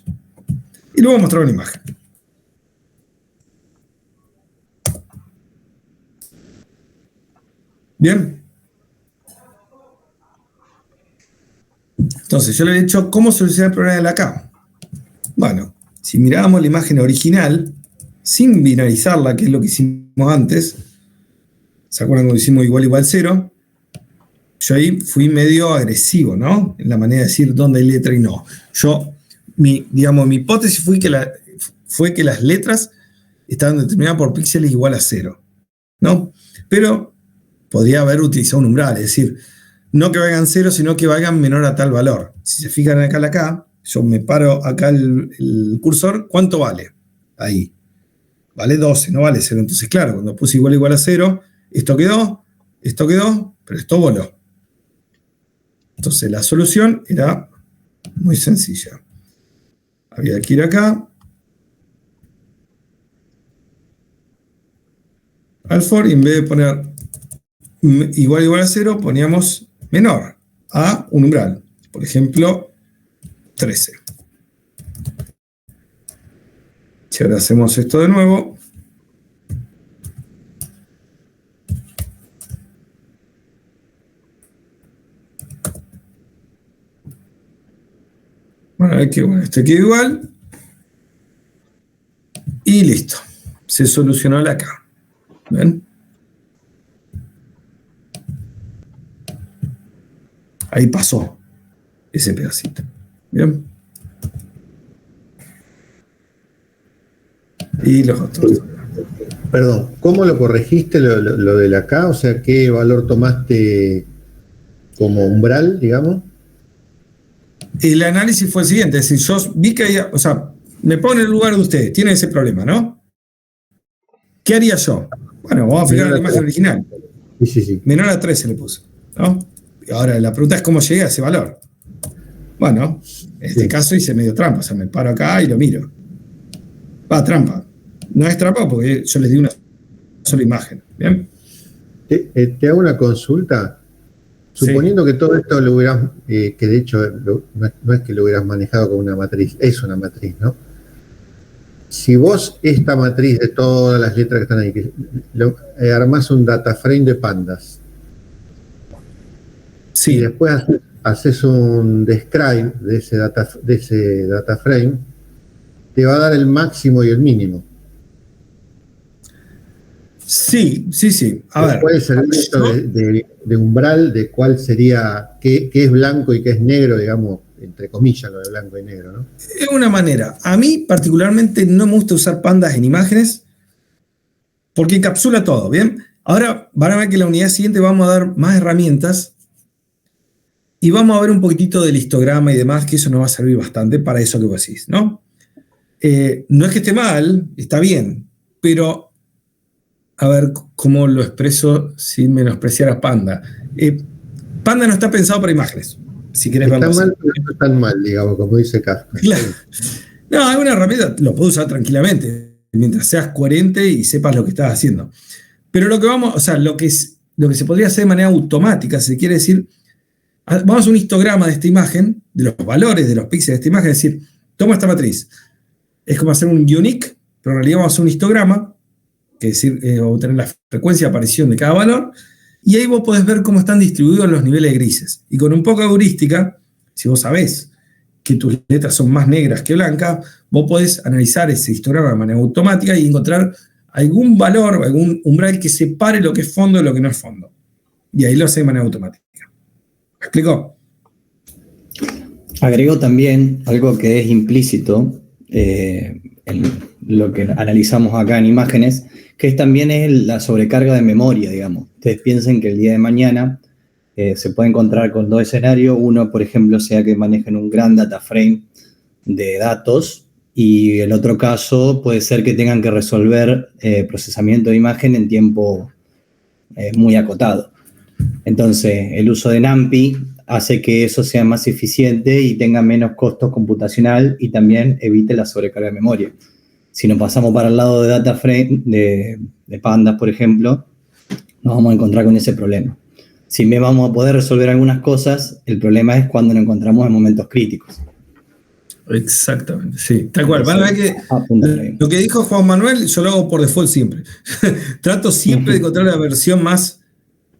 Y luego mostrar una imagen. Bien. Entonces, yo le he dicho cómo solucionar el problema de la K. Bueno, si mirábamos la imagen original, sin binarizarla, que es lo que hicimos antes, ¿se acuerdan cuando hicimos igual 0? Yo ahí fui medio agresivo, ¿no? En la manera de decir dónde hay letra y no. Mi hipótesis fue que las letras estaban determinadas por píxeles igual a 0, ¿no? Pero podría haber utilizado un umbral, es decir, no que valgan 0, sino que valgan menor a tal valor. Si se fijan acá la K, yo me paro acá el cursor, ¿cuánto vale? Ahí. Vale 12, no vale 0. Entonces, claro, cuando puse igual a 0, esto quedó, pero esto voló. Entonces, la solución era muy sencilla. Había que ir acá, al for, y en vez de poner igual a 0, poníamos menor a un umbral. Por ejemplo, 13. Si ahora hacemos esto de nuevo, bueno, este queda igual y listo, se solucionó la K. ¿Ven? Ahí pasó ese pedacito. ¿Bien? Y los otros. Perdón, ¿cómo lo corregiste lo de la K? O sea, ¿qué valor tomaste como umbral, digamos? El análisis fue el siguiente, es decir, yo vi que había, o sea, me pongo en el lugar de ustedes, tienen ese problema, ¿no? ¿Qué haría yo? Bueno, vamos a fijar la imagen original. Sí. Menor a 13 le puse, ¿no? Y ahora la pregunta es cómo llegué a ese valor. Bueno, en este caso hice medio trampa, o sea, me paro acá y lo miro. Va, trampa. No es trampa porque yo les di una sola imagen. ¿Bien? Te hago una consulta. Suponiendo que todo esto lo hubieras, que de hecho no es que lo hubieras manejado con una matriz, es una matriz, ¿no? Si vos esta matriz de todas las letras que están ahí, armás un data frame de pandas, Sí. y después haces un describe de ese data frame, te va a dar el máximo y el mínimo. Sí. A ver. Puede servir esto de umbral de cuál sería, qué es blanco y qué es negro, digamos, entre comillas, lo de blanco y negro, ¿no? Es una manera. A mí, particularmente, no me gusta usar pandas en imágenes porque encapsula todo, ¿bien? Ahora van a ver que en la unidad siguiente vamos a dar más herramientas y vamos a ver un poquitito del histograma y demás, que eso nos va a servir bastante para eso que vos decís, ¿no? No es que esté mal, está bien, pero a ver cómo lo expreso sin menospreciar a Panda. Panda no está pensado para imágenes, si querés verlo. Está mal, pero no está tan mal, digamos, como dice Kafka. Claro. No, es una herramienta, lo puedes usar tranquilamente, mientras seas coherente y sepas lo que estás haciendo. Pero lo que se podría hacer de manera automática, si quiere decir, vamos a hacer un histograma de esta imagen, de los valores de los píxeles de esta imagen, es decir, toma esta matriz. Es como hacer un unique, pero en realidad vamos a hacer un histograma, que es decir, vamos a tener la frecuencia de aparición de cada valor, y ahí vos podés ver cómo están distribuidos los niveles grises. Y con un poco de heurística, si vos sabés que tus letras son más negras que blancas, vos podés analizar ese histograma de manera automática y encontrar algún valor, algún umbral que separe lo que es fondo de lo que no es fondo. Y ahí lo hace de manera automática. ¿Me explico? Agrego también algo que es implícito en lo que analizamos acá en imágenes, que también es la sobrecarga de memoria, digamos. Ustedes piensen que el día de mañana se puede encontrar con dos escenarios. Uno, por ejemplo, sea que manejen un gran data frame de datos, y el otro caso puede ser que tengan que resolver procesamiento de imagen en tiempo muy acotado. Entonces, el uso de NumPy hace que eso sea más eficiente y tenga menos costos computacional y también evite la sobrecarga de memoria. Si nos pasamos para el lado de data frame, de pandas, por ejemplo, nos vamos a encontrar con ese problema. Si bien vamos a poder resolver algunas cosas, el problema es cuando nos encontramos en momentos críticos. Exactamente, sí, tal cual. Van a ver que lo que dijo Juan Manuel, yo lo hago por default siempre. Trato siempre de encontrar la versión más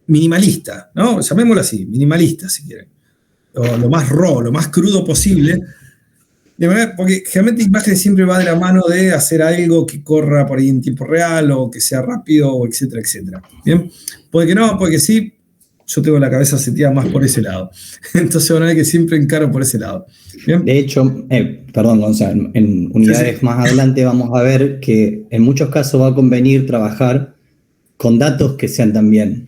minimalista, ¿no? Llamémoslo así, minimalista, si quieren. O lo más raw, lo más crudo posible. De manera, porque generalmente imágenes siempre va de la mano de hacer algo que corra por ahí en tiempo real o que sea rápido, etcétera, etcétera. ¿Bien? Puede que no, puede que sí. Yo tengo la cabeza seteada más por ese lado. Entonces van a ver que siempre encaro por ese lado. ¿Bien? De hecho, perdón, Gonzalo, en unidades más adelante vamos a ver que en muchos casos va a convenir trabajar con datos que sean también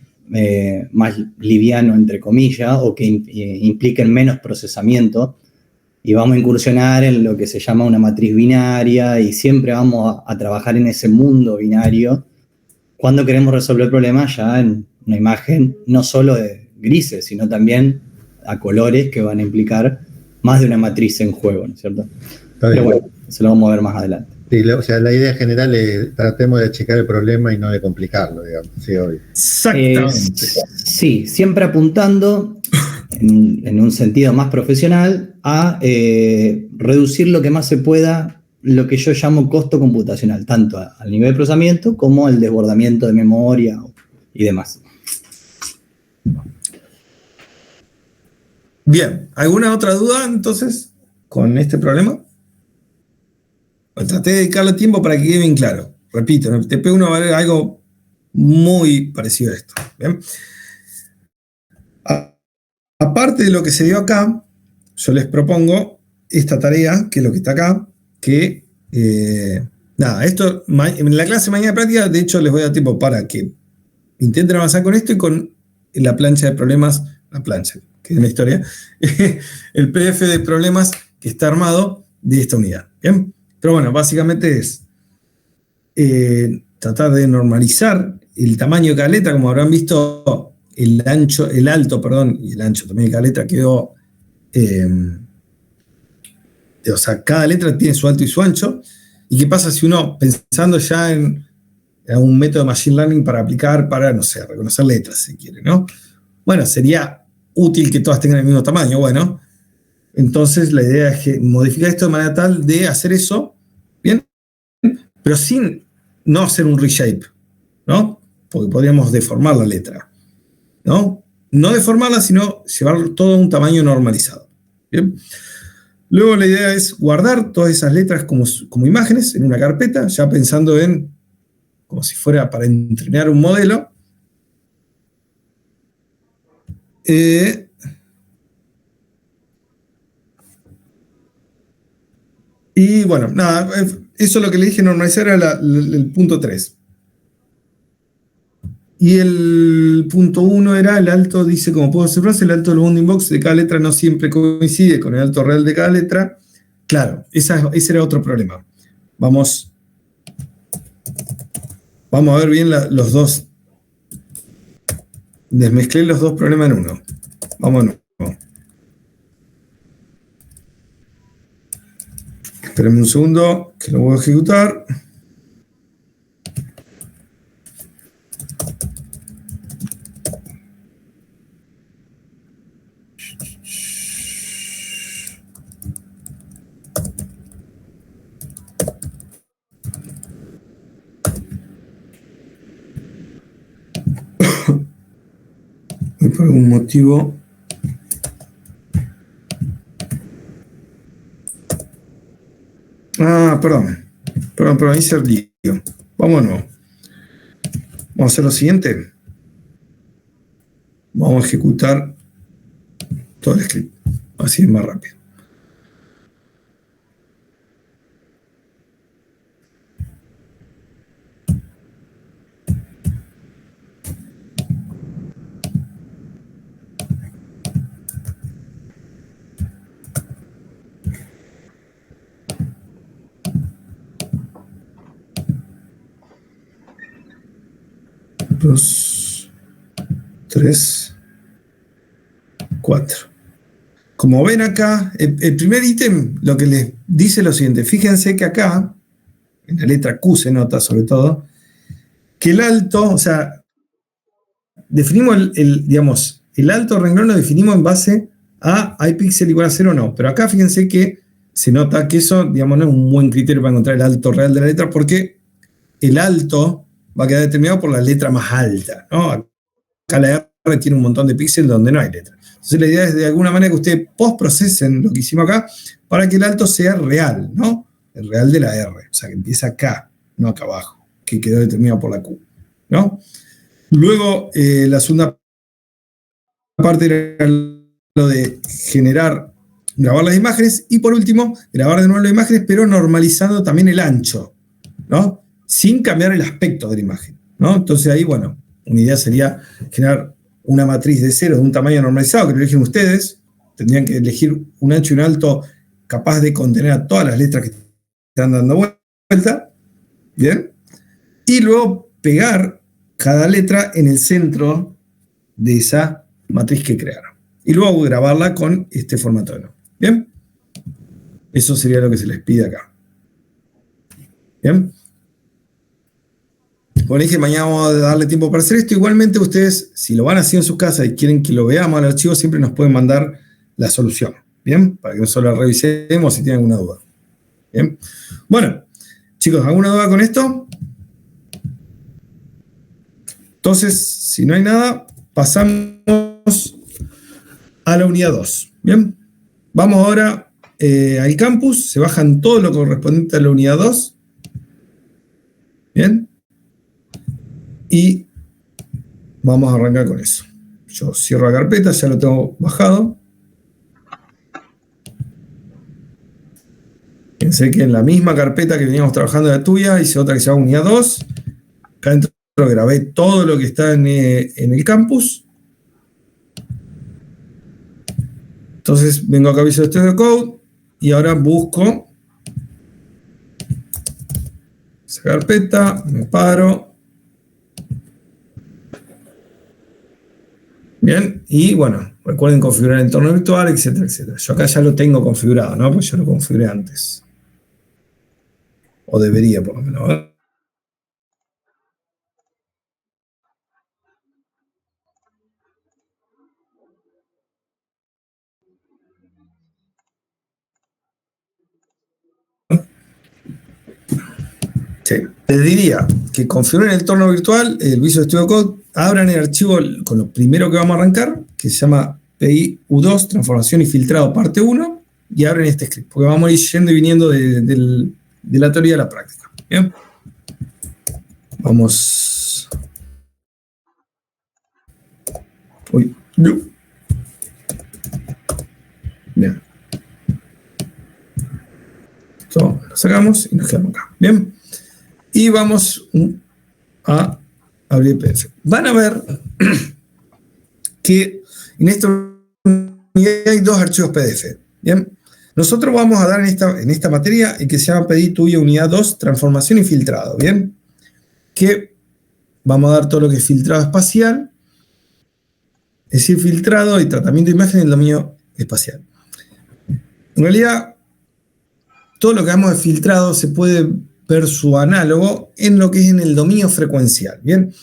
más livianos, entre comillas, o que impliquen menos procesamiento. Y vamos a incursionar en lo que se llama una matriz binaria y siempre vamos a trabajar en ese mundo binario cuando queremos resolver problemas ya en una imagen no solo de grises, sino también a colores que van a implicar más de una matriz en juego, ¿no es cierto? Pero bueno, eso lo vamos a ver más adelante. Sí, o sea, la idea general es tratemos de checar el problema y no de complicarlo, digamos. Sí, obvio. Exactamente. Sí, siempre apuntando en un sentido más profesional a reducir lo que más se pueda lo que yo llamo costo computacional, tanto al nivel de procesamiento como el desbordamiento de memoria y demás. Bien, ¿alguna otra duda entonces con este problema? Pues traté de dedicarle tiempo para que quede bien claro. Repito, en el TP1 va a haber algo muy parecido a esto. ¿Bien? Aparte de lo que se dio acá, yo les propongo esta tarea, que es lo que está acá, que, esto en la clase mañana de práctica, de hecho les voy a dar tiempo para que intenten avanzar con esto y con la plancha de problemas, la plancha, que es una historia, el PDF de problemas que está armado de esta unidad. ¿Bien? Pero bueno, básicamente es tratar de normalizar el tamaño de cada letra, como habrán visto, el alto y el ancho también de cada letra quedó o sea, cada letra tiene su alto y su ancho. ¿Y qué pasa si uno, pensando ya en un método de Machine Learning para aplicar, para, no sé, reconocer letras, si quiere, ¿no? Bueno, sería útil que todas tengan el mismo tamaño. Bueno, entonces la idea es que modificar esto de manera tal de hacer eso, ¿bien? Pero sin no hacer un reshape, ¿no? Porque podríamos deformar la letra, ¿no? No deformarla, sino llevar todo a un tamaño normalizado, ¿bien? Luego la idea es guardar todas esas letras como imágenes en una carpeta, ya pensando en como si fuera para entrenar un modelo. Y bueno, nada, eso es lo que le dije, normalizar era el punto 3. Y el punto 1 era el alto, dice, como puedo observarse, el alto del bounding box de cada letra no siempre coincide con el alto real de cada letra. Claro, ese era otro problema. Vamos a ver bien los dos. Desmezclé los dos problemas en uno. Vamos a nuevo. Espérenme un segundo, que lo voy a ejecutar. Y por algún motivo perdón, hice el lío. Vámonos. Vamos a hacer lo siguiente. Vamos a ejecutar todo el script. Así es más rápido. Dos, 3, 4. Como ven acá, el primer ítem lo que les dice es lo siguiente. Fíjense que acá, en la letra Q se nota sobre todo, que el alto, o sea, definimos digamos, el alto renglón lo definimos en base a ¿hay píxel igual a 0 o no? Pero acá fíjense que se nota que eso, digamos, no es un buen criterio para encontrar el alto real de la letra, porque el alto va a quedar determinado por la letra más alta, ¿no? Acá la R tiene un montón de píxeles donde no hay letra. Entonces la idea es de alguna manera que ustedes postprocesen lo que hicimos acá para que el alto sea real, ¿no? El real de la R, o sea, que empieza acá, no acá abajo, que quedó determinado por la Q, ¿no? Luego, la segunda parte era lo de grabar las imágenes, y por último, grabar de nuevo las imágenes, pero normalizando también el ancho, ¿no? Sin cambiar el aspecto de la imagen, ¿no? Entonces ahí, bueno, una idea sería generar una matriz de 0 de un tamaño normalizado, que lo eligen ustedes. Tendrían que elegir un ancho y un alto capaz de contener a todas las letras que están dando vuelta, ¿bien? Y luego pegar cada letra en el centro de esa matriz que crearon. Y luego grabarla con este formato de no. ¿Bien? Eso sería lo que se les pide acá. ¿Bien? Como dije, mañana vamos a darle tiempo para hacer esto. Igualmente ustedes, si lo van haciendo en su casa y quieren que lo veamos al archivo, siempre nos pueden mandar la solución. ¿Bien? Para que nosotros la revisemos si tienen alguna duda. ¿Bien? Bueno, chicos, ¿alguna duda con esto? Entonces, si no hay nada, pasamos a la unidad 2. ¿Bien? Vamos ahora al campus. Se bajan todo lo correspondiente a la unidad 2. ¿Bien? Y vamos a arrancar con eso. Yo cierro la carpeta, ya lo tengo bajado. Pensé que en la misma carpeta que veníamos trabajando de la tuya, hice otra que se llama unidad 2. Acá dentro grabé todo lo que está en el campus. Entonces vengo acá a Visual Studio Code y ahora busco esa carpeta, me paro. Bien, y bueno, recuerden configurar el entorno virtual, etcétera, etcétera. Yo acá ya lo tengo configurado, ¿no? Pues yo lo configuré antes. O debería, por lo menos. Sí. Les diría que configuren el entorno virtual, el Visual Studio Code, abran el archivo con lo primero que vamos a arrancar, que se llama PI U2, transformación y filtrado parte 1, y abren este script, porque vamos a ir yendo y viniendo de la teoría a la práctica. ¿Bien? Vamos. Uy, no. Bien. Esto lo sacamos y nos quedamos acá. Bien. Y vamos a abrir PDF. Van a ver que en esta unidad hay dos archivos PDF. Bien. Nosotros vamos a dar en esta materia el que se llama PDI tuya unidad 2, transformación y filtrado. Bien. Que vamos a dar todo lo que es filtrado espacial, es decir, filtrado y tratamiento de imagen en el dominio espacial. En realidad, todo lo que hagamos de filtrado se puede ver su análogo en lo que es en el dominio frecuencial. Bien,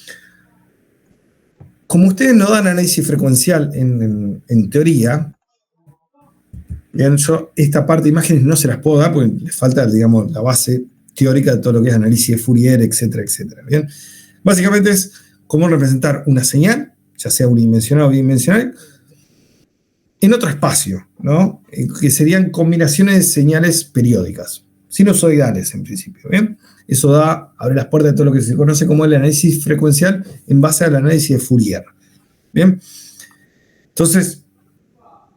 como ustedes no dan análisis frecuencial en teoría, bien, yo esta parte de imágenes no se las puedo dar porque les falta, digamos, la base teórica de todo lo que es análisis de Fourier, etcétera, etcétera. Bien, básicamente es cómo representar una señal, ya sea unidimensional o bidimensional, en otro espacio, ¿no? Que serían combinaciones de señales periódicas, sinusoidales en principio, ¿bien? Eso abre las puertas de todo lo que se conoce como el análisis frecuencial en base al análisis de Fourier, ¿bien? Entonces,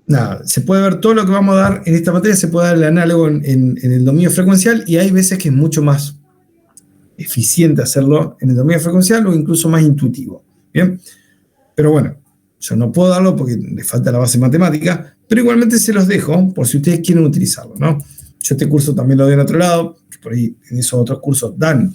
nada, se puede ver todo lo que vamos a dar en esta materia, se puede dar el análogo en el dominio frecuencial y hay veces que es mucho más eficiente hacerlo en el dominio frecuencial o incluso más intuitivo, ¿bien? Pero bueno, yo no puedo darlo porque le falta la base matemática, pero igualmente se los dejo por si ustedes quieren utilizarlo, ¿no? Yo este curso también lo doy en otro lado, por ahí en esos otros cursos dan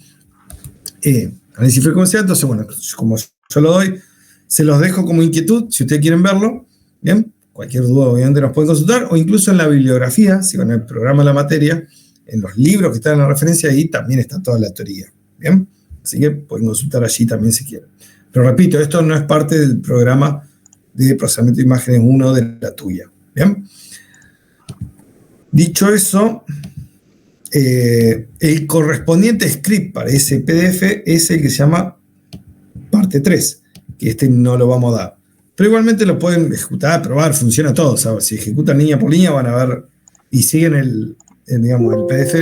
análisis frecuencial, entonces bueno, como yo lo doy, se los dejo como inquietud, si ustedes quieren verlo, ¿bien? Cualquier duda obviamente nos pueden consultar, o incluso en la bibliografía, si van al programa de la materia, en los libros que están en la referencia, ahí también está toda la teoría, ¿bien? Así que pueden consultar allí también si quieren. Pero repito, esto no es parte del programa de procesamiento de imágenes 1 de la tuya, ¿bien? Dicho eso, el correspondiente script para ese PDF es el que se llama parte 3, que este no lo vamos a dar. Pero igualmente lo pueden ejecutar, probar, funciona todo, ¿sabes? Si ejecutan línea por línea van a ver y siguen el PDF,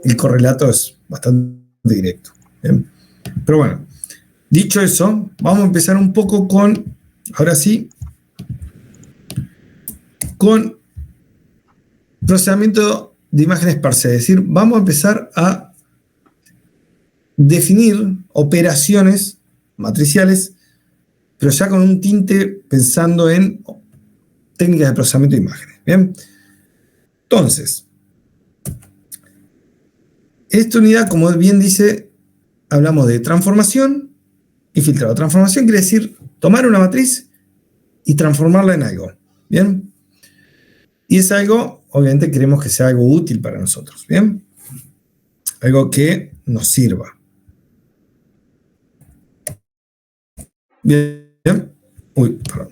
el correlato es bastante directo, ¿bien? Pero bueno, dicho eso, vamos a empezar un poco con, ahora sí, con procesamiento de imágenes per se. Es decir, vamos a empezar a definir operaciones matriciales, pero ya con un tinte pensando en técnicas de procesamiento de imágenes. Bien. Entonces, esta unidad, como bien dice, hablamos de transformación y filtrado. Transformación quiere decir tomar una matriz y transformarla en algo. Bien. Y es algo, obviamente queremos que sea algo útil para nosotros. Bien. Algo que nos sirva. Bien. Uy, perdón.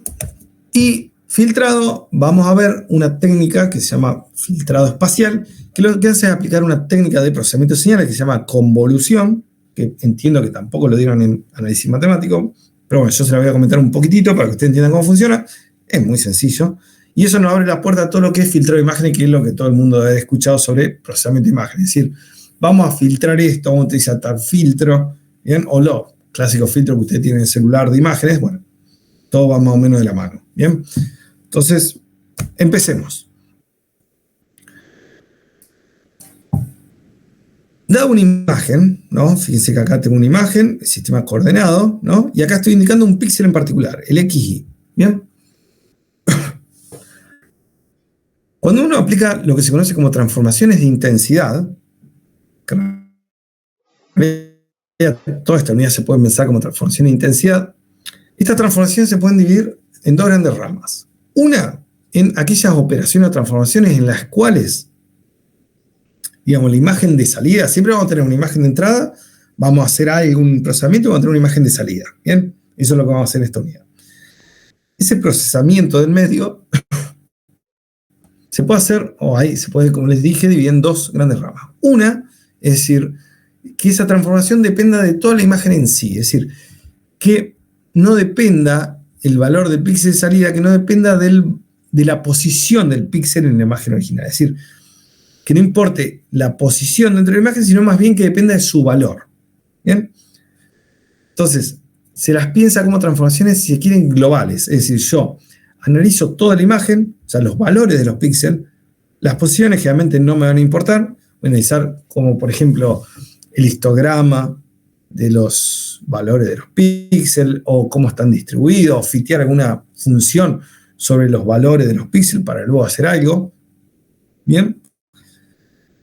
Y filtrado, vamos a ver una técnica que se llama filtrado espacial, que lo que hace es aplicar una técnica de procesamiento de señales que se llama convolución, que entiendo que tampoco lo dieron en análisis matemático, pero bueno, yo se la voy a comentar un poquitito para que ustedes entiendan cómo funciona. Es muy sencillo. Y eso nos abre la puerta a todo lo que es filtrado de imágenes, que es lo que todo el mundo ha escuchado sobre procesamiento de imágenes. Es decir, vamos a filtrar esto, vamos a utilizar tal filtro, ¿bien? O los clásicos filtros que ustedes tienen en el celular de imágenes. Bueno, todo va más o menos de la mano, ¿bien? Entonces, empecemos. Dada una imagen, ¿no? Fíjense que acá tengo una imagen, el sistema coordenado, ¿no? Y acá estoy indicando un píxel en particular, el XY, ¿bien? Cuando uno aplica lo que se conoce como transformaciones de intensidad, toda esta unidad se puede pensar como transformación de intensidad, estas transformaciones se pueden dividir en dos grandes ramas. Una, en aquellas operaciones o transformaciones en las cuales, digamos, la imagen de salida, siempre vamos a tener una imagen de entrada, vamos a hacer algún procesamiento y vamos a tener una imagen de salida. ¿Bien? Eso es lo que vamos a hacer en esta unidad. Ese procesamiento del medio se puede hacer, o ahí se puede, como les dije, dividir en dos grandes ramas. Una, es decir, que esa transformación dependa de toda la imagen en sí, es decir, que no dependa el valor del píxel de salida, que no dependa de la posición del píxel en la imagen original, es decir, que no importe la posición dentro de la imagen, sino más bien que dependa de su valor. ¿Bien? Entonces, se las piensa como transformaciones, si se quieren, globales, es decir, yo analizo toda la imagen, o sea, los valores de los píxeles, las posiciones generalmente no me van a importar, voy a analizar como, por ejemplo, el histograma de los valores de los píxeles, o cómo están distribuidos, o fitear alguna función sobre los valores de los píxeles para luego hacer algo. ¿Bien?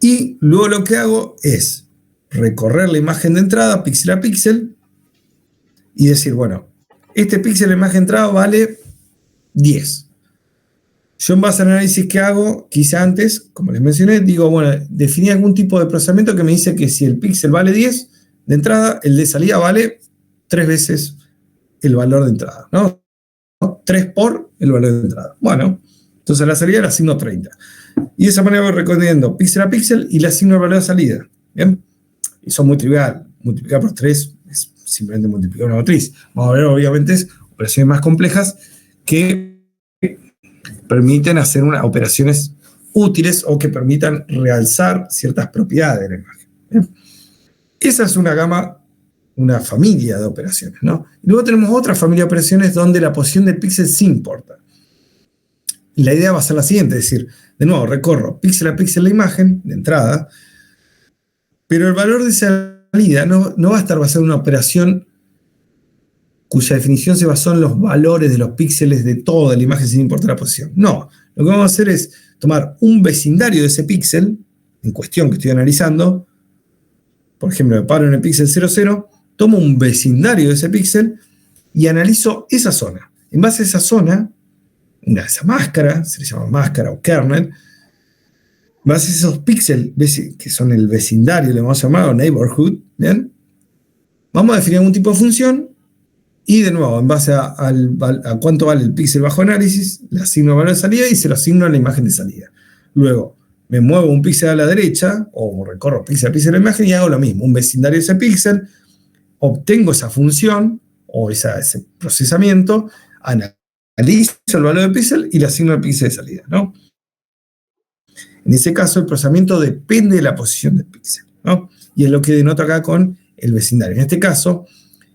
Y luego lo que hago es recorrer la imagen de entrada, píxel a píxel, y decir, bueno, este píxel de imagen de entrada vale 10. Yo en base al análisis que hago, que hice antes, como les mencioné, digo, bueno, definí algún tipo de procesamiento que me dice que si el píxel vale 10 de entrada, el de salida vale 3 veces el valor de entrada, ¿no? 3 por el valor de entrada. Bueno, entonces a la salida le asigno 30. Y de esa manera voy recorriendo píxel a píxel y le asigno el valor de salida. ¿Bien? Eso es muy trivial. Multiplicar por 3 es simplemente multiplicar una matriz. Vamos a ver, obviamente, operaciones más complejas que permiten hacer operaciones útiles o que permitan realzar ciertas propiedades de la imagen. ¿Bien? Esa es una gama, una familia de operaciones, ¿no? Y luego tenemos otra familia de operaciones donde la posición del píxel sí importa. Y la idea va a ser la siguiente, es decir, de nuevo, recorro píxel a píxel la imagen de entrada, pero el valor de salida no va a estar basado en una operación cuya definición se basó en los valores de los píxeles de toda la imagen sin importar la posición. No, lo que vamos a hacer es tomar un vecindario de ese píxel en cuestión que estoy analizando. Por ejemplo, me paro en el píxel 00, tomo un vecindario de ese píxel y analizo esa zona. En base a esa zona, esa máscara, se le llama máscara o kernel, en base a esos píxeles que son el vecindario, le vamos a llamar, o neighborhood, ¿bien? Vamos a definir algún tipo de función y de nuevo, en base a cuánto vale el píxel bajo análisis, le asigno el valor de salida y se lo asigno a la imagen de salida. Luego, me muevo un píxel a la derecha, o recorro píxel a píxel la imagen y hago lo mismo, un vecindario de ese píxel, obtengo esa función, o ese procesamiento, analizo el valor del píxel y le asigno al píxel de salida, ¿no? En ese caso, el procesamiento depende de la posición del píxel, ¿no? Y es lo que denoto acá con el vecindario. En este caso,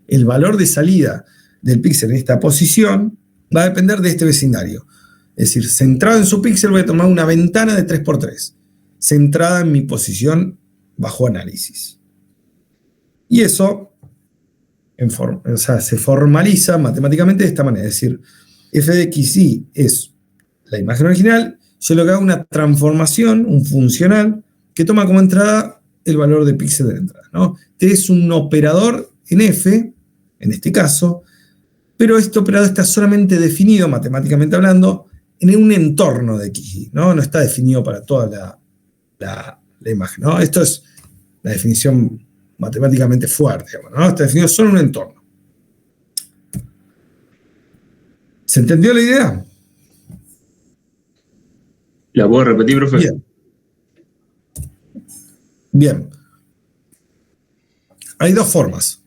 el valor de salida del píxel en esta posición va a depender de este vecindario. Es decir, centrado en su píxel voy a tomar una ventana de 3×3, centrada en mi posición bajo análisis. Y eso se formaliza matemáticamente de esta manera. Es decir, f de xy es la imagen original, yo lo que hago es una transformación, un funcional, que toma como entrada el valor de píxel de la entrada, ¿no? Este es un operador en f, en este caso, pero este operador está solamente definido, matemáticamente hablando, en un entorno de xy, ¿no? No está definido para toda la imagen, ¿no? Esto es la definición matemáticamente fuerte, ¿no? Está definido solo en un entorno. ¿Se entendió la idea? ¿La puedo repetir, profe? Bien. Bien. Hay dos formas,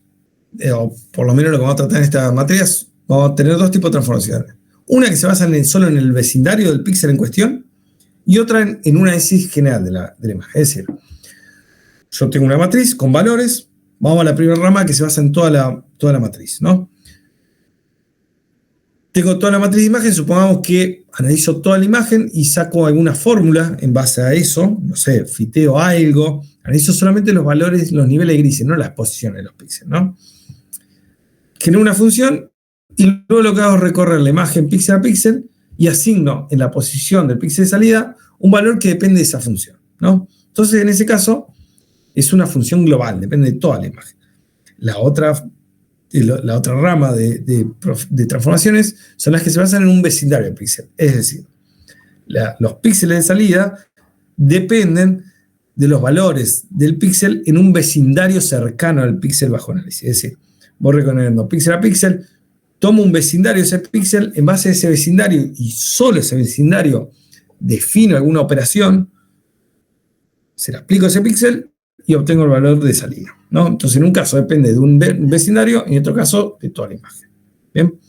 o por lo menos lo que vamos a tratar en esta materia es, vamos a tener dos tipos de transformaciones. Una que se basa solo en el vecindario del píxel en cuestión y otra en un análisis general de la imagen. Es decir, yo tengo una matriz con valores, vamos a la primera rama que se basa en toda la matriz, ¿no? Tengo toda la matriz de imagen, supongamos que analizo toda la imagen y saco alguna fórmula en base a eso, no sé, fiteo algo, analizo solamente los valores, los niveles grises, no las posiciones de los píxeles, ¿no? Genero una función y luego lo que hago es recorrer la imagen píxel a píxel y asigno en la posición del píxel de salida un valor que depende de esa función, ¿no? Entonces, en ese caso, es una función global, depende de toda la imagen. La otra la otra rama de transformaciones son las que se basan en un vecindario de píxel. Es decir, los píxeles de salida dependen de los valores del píxel en un vecindario cercano al píxel bajo análisis. Es decir, voy reconociendo píxel a píxel, tomo un vecindario de ese píxel, en base a ese vecindario y solo ese vecindario defino alguna operación, se la aplico a ese píxel y obtengo el valor de salida, ¿no? Entonces, en un caso depende de un vecindario y en otro caso de toda la imagen. Bien.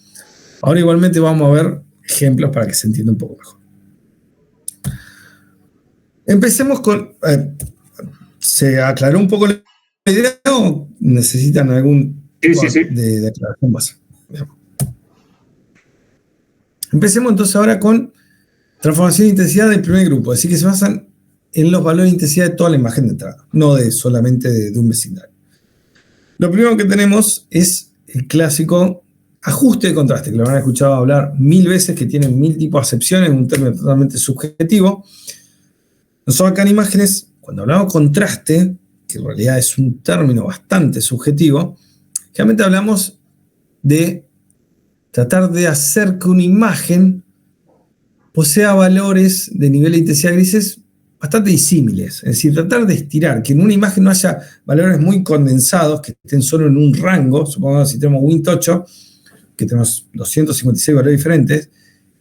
Ahora igualmente vamos a ver ejemplos para que se entienda un poco mejor. Empecemos con... ¿se aclaró un poco la idea o necesitan algún tipo de aclaración más? Bien. Empecemos entonces ahora con transformación de intensidad del primer grupo, así que se basan en los valores de intensidad de toda la imagen de entrada, no solamente de un vecindario. Lo primero que tenemos es el clásico ajuste de contraste, que lo habrán escuchado hablar 1000 veces, que tiene 1000 tipos de acepciones, un término totalmente subjetivo. Nosotros acá en imágenes, cuando hablamos de contraste, que en realidad es un término bastante subjetivo, generalmente hablamos de tratar de hacer que una imagen posea valores de nivel de intensidad grises bastante disímiles. Es decir, tratar de estirar, que en una imagen no haya valores muy condensados, que estén solo en un rango. Supongamos si tenemos Win8, que tenemos 256 valores diferentes,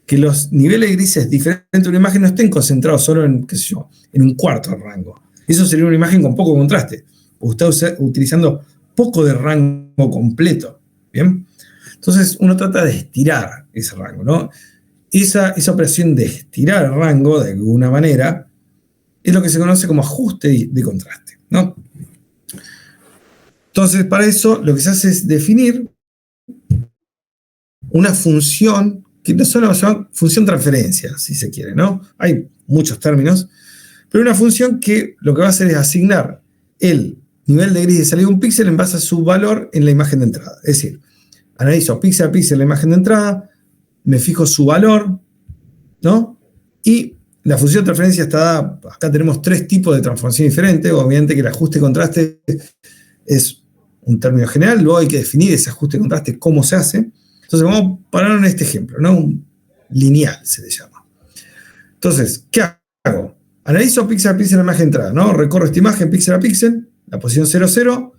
que los niveles grises diferentes de una imagen no estén concentrados solo en, qué sé yo, en un cuarto del rango. Eso sería una imagen con poco contraste, porque está utilizando poco de rango completo. ¿Bien? Entonces uno trata de estirar ese rango, ¿no? Esa operación de estirar el rango de alguna manera es lo que se conoce como ajuste de contraste, ¿no? Entonces, para eso lo que se hace es definir una función que no solo se llama función transferencia, si se quiere, ¿no? Hay muchos términos, pero una función que lo que va a hacer es asignar el nivel de gris de salida de un píxel en base a su valor en la imagen de entrada. Es decir, analizo píxel a píxel la imagen de entrada, me fijo su valor, ¿no? Y la función de transferencia está dada, acá tenemos 3 tipos de transformación diferentes. Obviamente que el ajuste de contraste es un término general, luego hay que definir ese ajuste de contraste, cómo se hace. Entonces vamos a parar en este ejemplo, ¿no? Un lineal se le llama. Entonces, ¿qué hago? Analizo píxel a píxel la imagen de entrada, ¿no? Recorro esta imagen píxel a píxel, la posición 0, 0,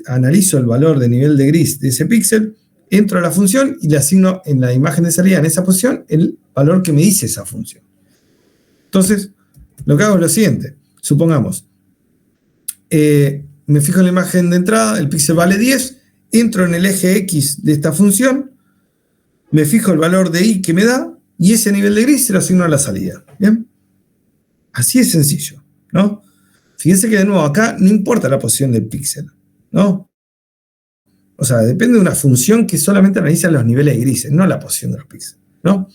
analizo el valor de nivel de gris de ese píxel, entro a la función y le asigno en la imagen de salida, en esa posición, el valor que me dice esa función. Entonces, lo que hago es lo siguiente. Supongamos, me fijo en la imagen de entrada, el píxel vale 10, entro en el eje X de esta función, me fijo el valor de Y que me da, y ese nivel de gris se lo asigno a la salida. ¿Bien? Así es sencillo, ¿no? Fíjense que de nuevo acá no importa la posición del píxel, ¿no? O sea, depende de una función que solamente analiza los niveles de grises, no la posición de los píxeles, ¿no?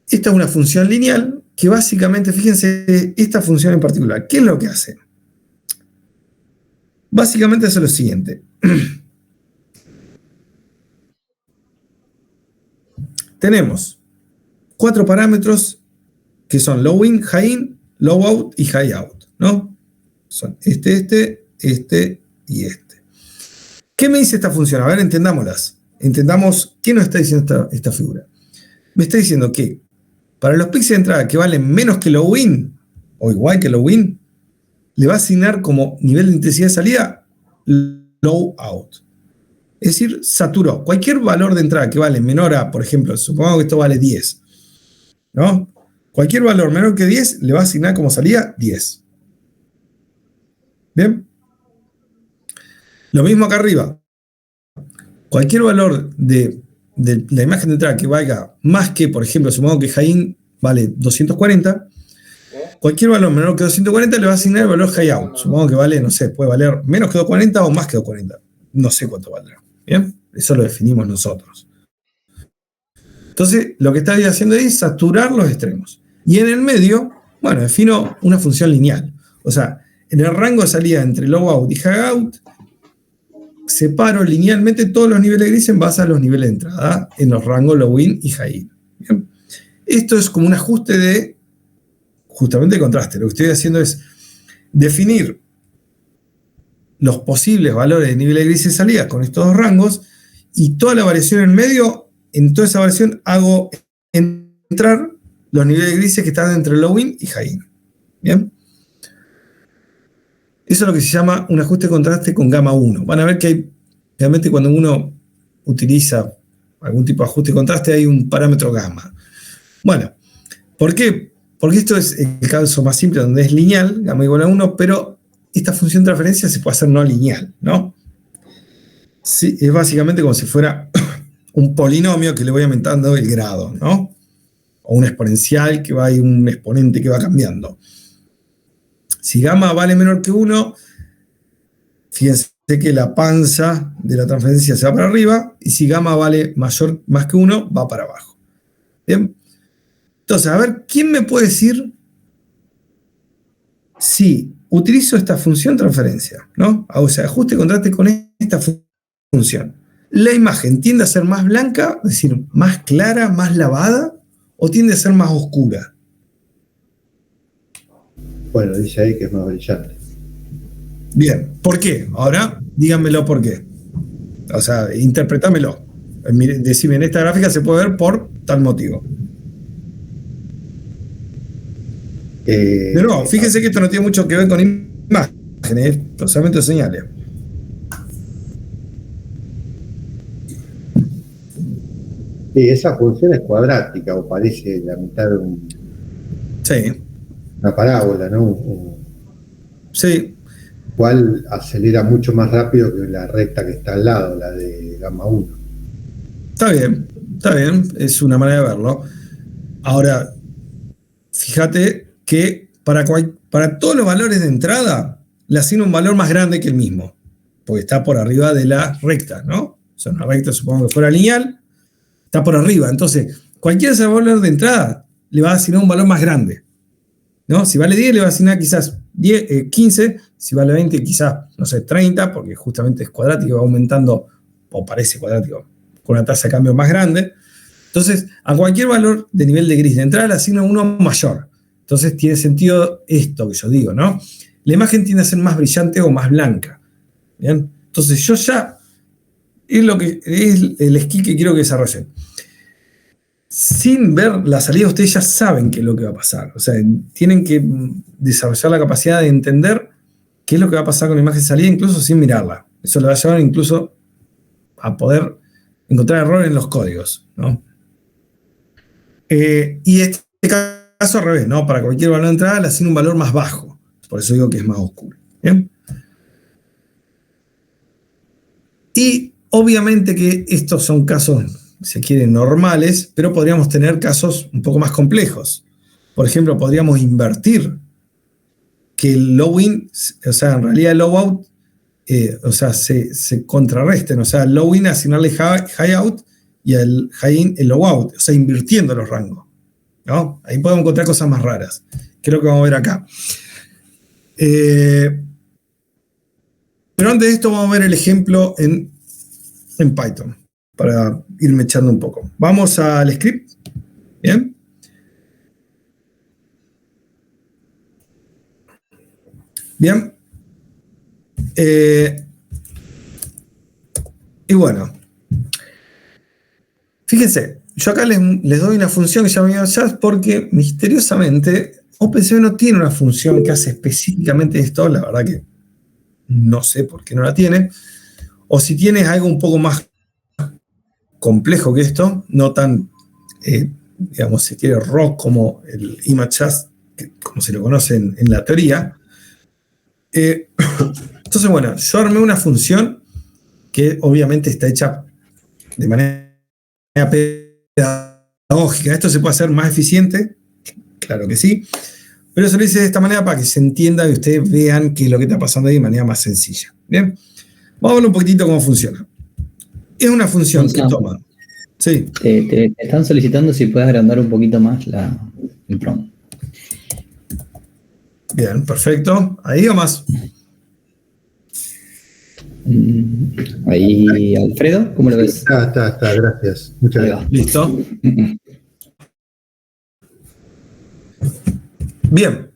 Esta es una función lineal que básicamente, fíjense, esta función en particular, ¿qué es lo que hace? Básicamente hace lo siguiente. Tenemos 4 parámetros que son low in, high in, low out y high out, ¿no? Son este y este. ¿Qué me dice esta función? A ver, entendámoslas. Entendamos qué nos está diciendo esta figura. Me está diciendo que para los píxeles de entrada que valen menos que low in o igual que low in, le va a asignar como nivel de intensidad de salida low out. Es decir, saturó. Cualquier valor de entrada que vale menor a, por ejemplo, supongamos que esto vale 10, ¿no? Cualquier valor menor que 10 le va a asignar como salida 10. ¿Bien? Lo mismo acá arriba. Cualquier valor de la imagen de entrada que valga más que, por ejemplo, supongamos que high-in vale 240, cualquier valor menor que 240 le va a asignar el valor high-out. Supongamos que vale, no sé, puede valer menos que 240 o más que 240. No sé cuánto valdrá. ¿Bien? Eso lo definimos nosotros. Entonces, lo que está haciendo es saturar los extremos. Y en el medio, bueno, defino una función lineal. O sea, en el rango de salida entre low out y high out, separo linealmente todos los niveles de gris en base a los niveles de entrada en los rangos low in y high in. ¿Bien? Esto es como un ajuste de, justamente, de contraste. Lo que estoy haciendo es definir los posibles valores de niveles de grises de salida con estos dos rangos, y toda la variación en medio, en toda esa variación hago entrar los niveles de grises que están entre low-in y high-in. ¿Bien? Eso es lo que se llama un ajuste de contraste con gamma 1. Van a ver que hay, realmente cuando uno utiliza algún tipo de ajuste de contraste hay un parámetro gamma. Bueno, ¿por qué? Porque esto es el caso más simple donde es lineal, gamma igual a 1, pero esta función de transferencia se puede hacer no lineal, ¿no? Sí, es básicamente como si fuera un polinomio que le voy aumentando el grado, ¿no? O un exponencial que va y un exponente que va cambiando. Si gamma vale menor que 1, fíjense que la panza de la transferencia se va para arriba, y si gamma vale más que 1, va para abajo. ¿Bien? Entonces, a ver, ¿quién me puede decir si utilizo esta función transferencia, ¿no? O sea, ajuste de contraste con esta función? ¿La imagen tiende a ser más blanca, es decir, más clara, más lavada, o tiende a ser más oscura? Bueno, dice ahí que es más brillante. Bien, ¿por qué? Ahora, díganmelo por qué. O sea, interpretámelo. Decime, en esta gráfica se puede ver por tal motivo. De nuevo, fíjense que esto no tiene mucho que ver con imágenes, solamente señales. Sí, esa función es cuadrática o parece la mitad de Sí, una parábola, ¿no? sí, Cual acelera mucho más rápido que la recta que está al lado, la de gamma 1. está bien, es una manera de verlo. Ahora, fíjate que para todos los valores de entrada le asigno un valor más grande que el mismo, porque está por arriba de la recta, ¿no? O sea, una recta, supongo que fuera lineal, está por arriba. Entonces, cualquier valor de entrada le va a asignar un valor más grande, ¿no? Si vale 10, le va a asignar quizás 15, si vale 20, quizás, no sé, 30, porque justamente es cuadrático, va aumentando, o parece cuadrático, con una tasa de cambio más grande. Entonces, a cualquier valor de nivel de gris de entrada le asigna uno mayor. Entonces, tiene sentido esto que yo digo, ¿no? La imagen tiende a ser más brillante o más blanca. ¿Bien? Entonces, yo ya, es lo que es el skill que quiero que desarrollen. Sin ver la salida, ustedes ya saben qué es lo que va a pasar. O sea, tienen que desarrollar la capacidad de entender qué es lo que va a pasar con la imagen de salida, incluso sin mirarla. Eso le va a llevar incluso a poder encontrar errores en los códigos, ¿no? Y este caso al revés, ¿no? Para cualquier valor de entrada le asigna un valor más bajo. Por eso digo que es más oscuro. ¿Bien? Y obviamente que estos son casos, se quieren, normales, pero podríamos tener casos un poco más complejos. Por ejemplo, podríamos invertir que el low-in, o sea, en realidad el low-out, o sea, se contrarresten. O sea, al low-in asignarle high-out y al high-in el low-out, o sea, invirtiendo los rangos, ¿no? Ahí podemos encontrar cosas más raras, que es lo que vamos a ver acá. Pero antes de esto vamos a ver el ejemplo en Python, para irme echando un poco. Vamos al script. ¿Bien? Bien. Y bueno. Fíjense, yo acá les doy una función que se llama just porque misteriosamente OpenCV no tiene una función que hace específicamente esto. La verdad que no sé por qué no la tiene. O si tiene algo un poco más complejo que esto, no tan, digamos, si quiere, rock como el ImageJust, como se lo conoce en la teoría. Entonces, bueno, yo armé una función que obviamente está hecha de manera pedagógica. Esto se puede hacer más eficiente, claro que sí, pero se lo hice de esta manera para que se entienda y ustedes vean qué es lo que está pasando ahí de manera más sencilla. Bien, vamos a ver un poquitito cómo funciona. Es una función que toma. Sí. Te están solicitando si puedes agrandar un poquito más el prompt. Bien, perfecto. Ahí o más. Ahí, Alfredo, ¿cómo lo ves? Está, gracias. Muchas Ahí gracias. va. Listo. Bien.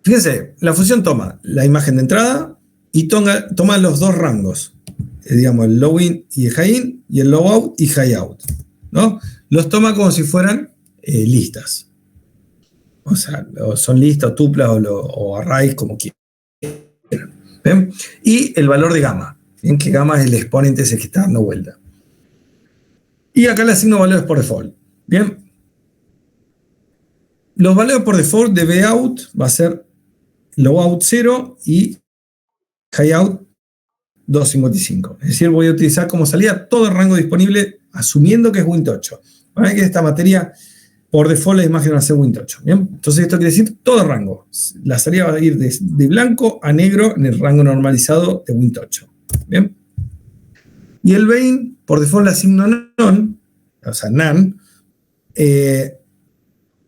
Fíjense, la función toma la imagen de entrada y toma los dos rangos, digamos, el low in y el high in, y el low out y high out, ¿no? Los toma como si fueran listas. O sea, son listas, o tuplas, o arrays, como quieran. ¿Ven? Y el valor de gamma. ¿Bien? Que gamma es el exponente ese que está dando vuelta. Y acá le asigno valores por default. Bien. Los valores por default de vout va a ser low out 0 y high out 255. Es decir, voy a utilizar como salida todo el rango disponible, asumiendo que es Win8. Van a ver que esta materia, por default, la imagen va a ser Win8. ¿Bien? Entonces, esto quiere decir todo el rango. La salida va a ir de blanco a negro en el rango normalizado de Win8. ¿Bien? Y el Vein, por default, le asigno none, o sea, none,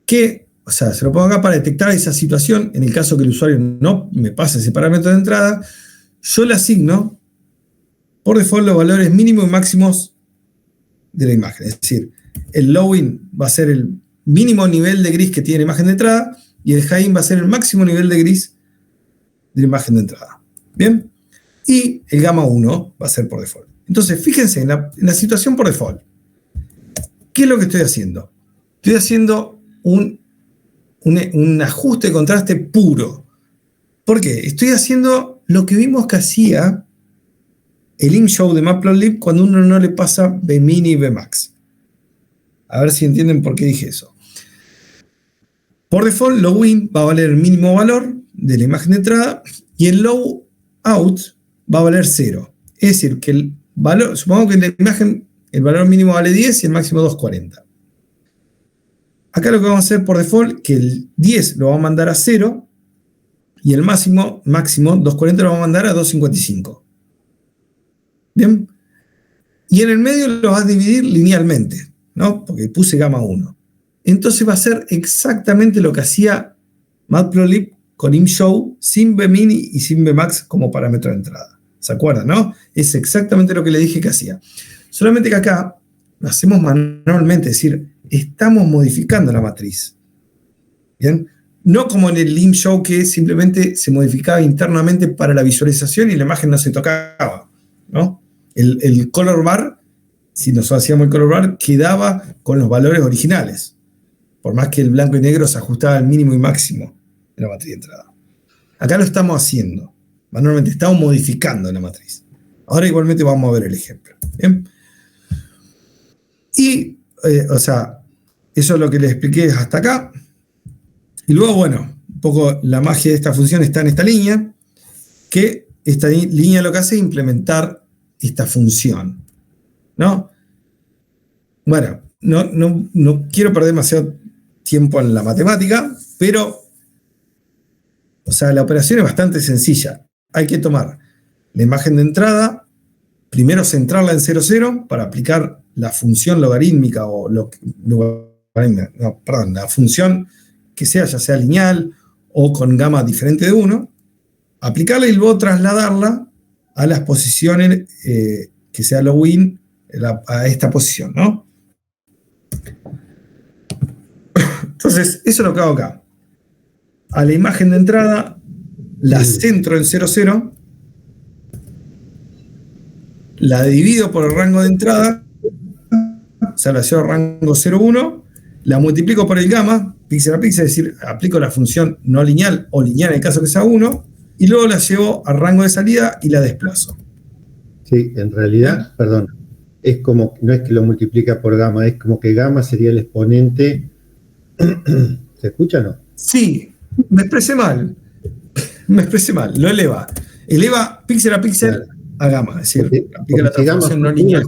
que, o sea, se lo pongo acá para detectar esa situación. En el caso que el usuario no me pase ese parámetro de entrada, yo le asigno por default los valores mínimos y máximos de la imagen. Es decir, el low in va a ser el mínimo nivel de gris que tiene la imagen de entrada y el high in va a ser el máximo nivel de gris de la imagen de entrada. ¿Bien? Y el gamma 1 va a ser por default. Entonces, fíjense en la situación por default. ¿Qué es lo que estoy haciendo? Estoy haciendo un ajuste de contraste puro. ¿Por qué? Estoy haciendo lo que vimos que hacía el ImShow de Matplotlib cuando uno no le pasa Bmin y Bmax. A ver si entienden por qué dije eso. Por default, low in va a valer el mínimo valor de la imagen de entrada y el low out va a valer 0. Es decir, que el valor, supongo que en la imagen el valor mínimo vale 10 y el máximo 240. Acá lo que vamos a hacer por default, que el 10 lo va a mandar a 0 y el máximo 240 lo va a mandar a 255. ¿Bien? Y en el medio lo vas a dividir linealmente, ¿no? Porque puse gamma 1. Entonces va a ser exactamente lo que hacía Matplotlib con ImShow sin Bmin y sin Bmax como parámetro de entrada. ¿Se acuerdan, no? Es exactamente lo que le dije que hacía. Solamente que acá lo hacemos manualmente, es decir, estamos modificando la matriz. ¿Bien? No como en el ImShow que simplemente se modificaba internamente para la visualización y la imagen no se tocaba, ¿no? El color bar, si nosotros hacíamos el color bar, quedaba con los valores originales. Por más que el blanco y negro se ajustaba al mínimo y máximo de la matriz de entrada. Acá lo estamos haciendo. Manualmente estamos modificando la matriz. Ahora igualmente vamos a ver el ejemplo. ¿Bien? Y, o sea, eso es lo que les expliqué hasta acá. Y luego, bueno, un poco la magia de esta función está en esta línea, que esta línea lo que hace es implementar esta función, ¿no? Bueno, no quiero perder demasiado tiempo en la matemática, pero, o sea, la operación es bastante sencilla. Hay que tomar la imagen de entrada, primero centrarla en 0, 0 para aplicar la función logarítmica o la función que sea, ya sea lineal o con gamma diferente de 1, aplicarla y luego trasladarla a las posiciones que sea low in a esta posición, ¿no? Entonces, eso es lo que hago acá. A la imagen de entrada la centro en 0, 0, la divido por el rango de entrada, o sea, la llevo al rango 0, 1, la multiplico por el gamma, píxel a píxel, es decir, aplico la función no lineal o lineal en el caso que sea 1, y luego la llevo al rango de salida y la desplazo. Sí, en realidad, perdón, es como, no es que lo multiplica por gamma, es como que gamma sería el exponente. ¿Se escucha o no? Sí, me expresé mal, lo eleva. Eleva píxel a píxel, claro, a gamma, es decir, aplica la transformación no lineal.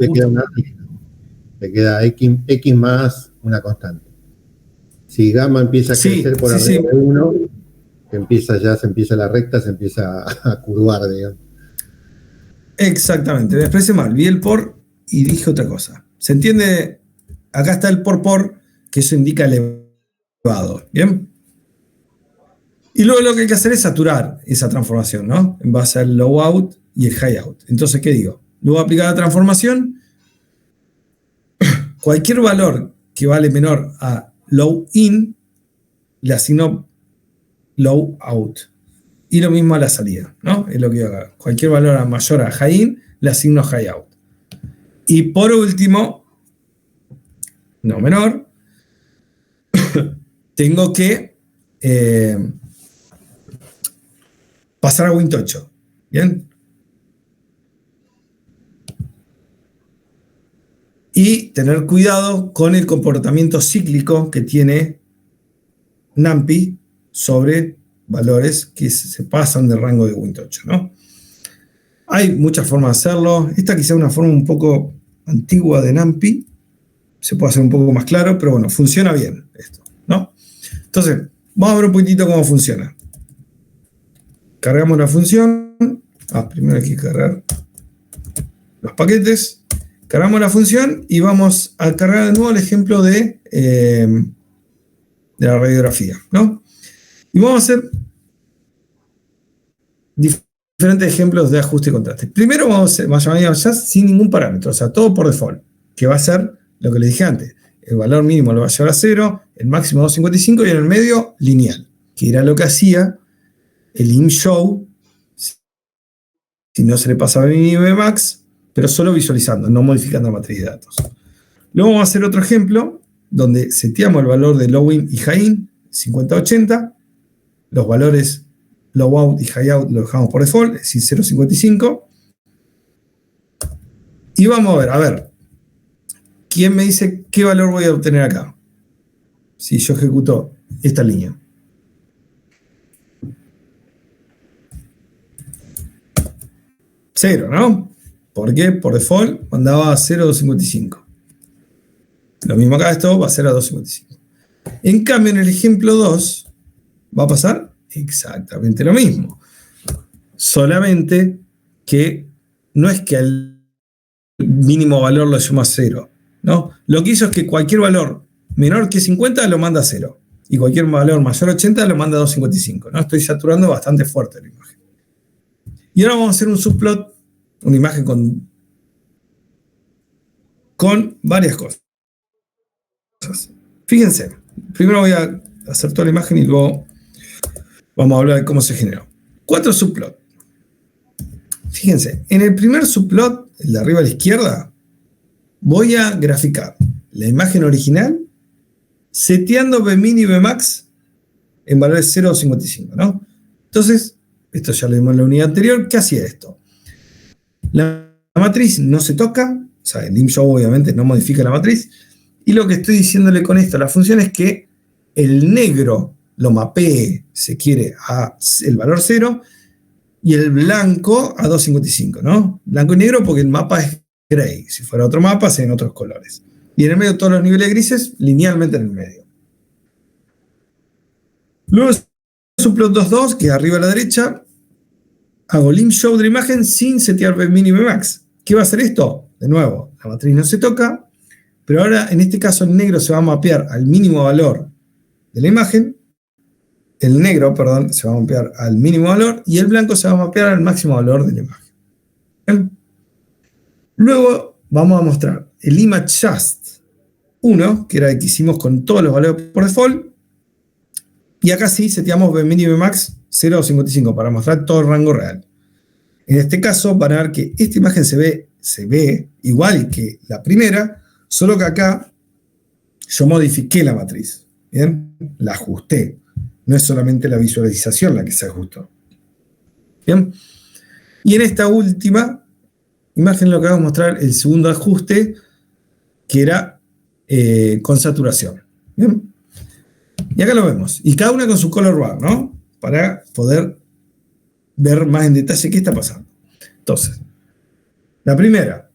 Te queda X más una constante. Si gamma empieza a crecer por arriba de 1, se empieza la recta, se empieza a curvar, digamos. Exactamente, me expresé mal, vi el por y dije otra cosa. ¿Se entiende? Acá está el por, que eso indica elevado, ¿bien? Y luego lo que hay que hacer es saturar esa transformación, ¿no? En base al low out y el high out. Entonces, ¿qué digo? Luego aplicar la transformación, cualquier valor que vale menor a low in, le asigno low out. y lo mismo a la salida, ¿no? Es lo que haga. Cualquier valor mayor a high in, le asigno high out. Y por último, no menor, tengo que pasar a Win8. ¿Bien? Y tener cuidado con el comportamiento cíclico que tiene NumPy sobre valores que se pasan del rango de Win8, ¿no? Hay muchas formas de hacerlo. Esta quizá es una forma un poco antigua de NumPy. Se puede hacer un poco más claro, pero bueno, funciona bien esto, ¿no? Entonces, vamos a ver un poquitito cómo funciona. Cargamos la función. Primero hay que cargar los paquetes. Cargamos la función y vamos a cargar de nuevo el ejemplo de la radiografía, ¿no? Y vamos a hacer diferentes ejemplos de ajuste y contraste. Primero vamos a llamar ya sin ningún parámetro, o sea, todo por default, que va a ser lo que les dije antes. El valor mínimo lo va a llevar a 0, el máximo a 255 y en el medio lineal, que era lo que hacía el ImShow si no se le pasaba el min y max, pero solo visualizando, no modificando la matriz de datos. Luego vamos a hacer otro ejemplo donde seteamos el valor de low in y high in, 50-80, los valores low out y high out los dejamos por default, es decir, 0.55. Y vamos a ver, ¿quién me dice qué valor voy a obtener acá? Si yo ejecuto esta línea. 0, ¿no? ¿Por qué? Por default mandaba a 0.255. Lo mismo acá, esto va a ser a 2.55. En cambio, en el ejemplo 2, ¿va a pasar? Exactamente lo mismo. Solamente que no es que el mínimo valor lo suma a 0, ¿no? Lo que hizo es que cualquier valor menor que 50 lo manda a 0. Y cualquier valor mayor a 80 lo manda a 2.55, ¿no? Estoy saturando bastante fuerte la imagen. Y ahora vamos a hacer un subplot, una imagen con varias cosas. Fíjense, primero voy a hacer toda la imagen y luego vamos a hablar de cómo se generó. 4 subplots. Fíjense, en el primer subplot, el de arriba a la izquierda, voy a graficar la imagen original seteando Bmin y Bmax en valores 0.55, ¿no? Entonces, esto ya lo vimos en la unidad anterior. ¿Qué hacía esto? La matriz no se toca, o sea, el ImShow obviamente no modifica la matriz, y lo que estoy diciéndole con esto a la función es que el negro lo mapee, se quiere, a el valor 0, y el blanco a 2.55, ¿no? Blanco y negro porque el mapa es gray. Si fuera otro mapa, serían otros colores. Y en el medio todos los niveles grises, linealmente en el medio. Luego, subplot 2.2, que es arriba a la derecha, hago el ImShow de la imagen sin setear Bmin y Bmax. ¿Qué va a hacer esto? De nuevo, la matriz no se toca, pero ahora en este caso el negro se va a mapear al mínimo valor de la imagen, el negro, perdón, se va a mapear al mínimo valor y el blanco se va a mapear al máximo valor de la imagen. ¿Bien? Luego vamos a mostrar el ImageJust 1, que era el que hicimos con todos los valores por default, y acá sí seteamos Bmin y Bmax 0.55 para mostrar todo el rango real. En este caso van a ver que esta imagen se ve igual que la primera, solo que acá yo modifiqué la matriz, ¿bien? La ajusté. No es solamente la visualización la que se ajustó. ¿Bien? Y en esta última imagen lo que vamos a mostrar el segundo ajuste, que era con saturación. ¿Bien? Y acá lo vemos. Y cada una con su color bar, ¿no? Para poder ver más en detalle qué está pasando. Entonces, la primera.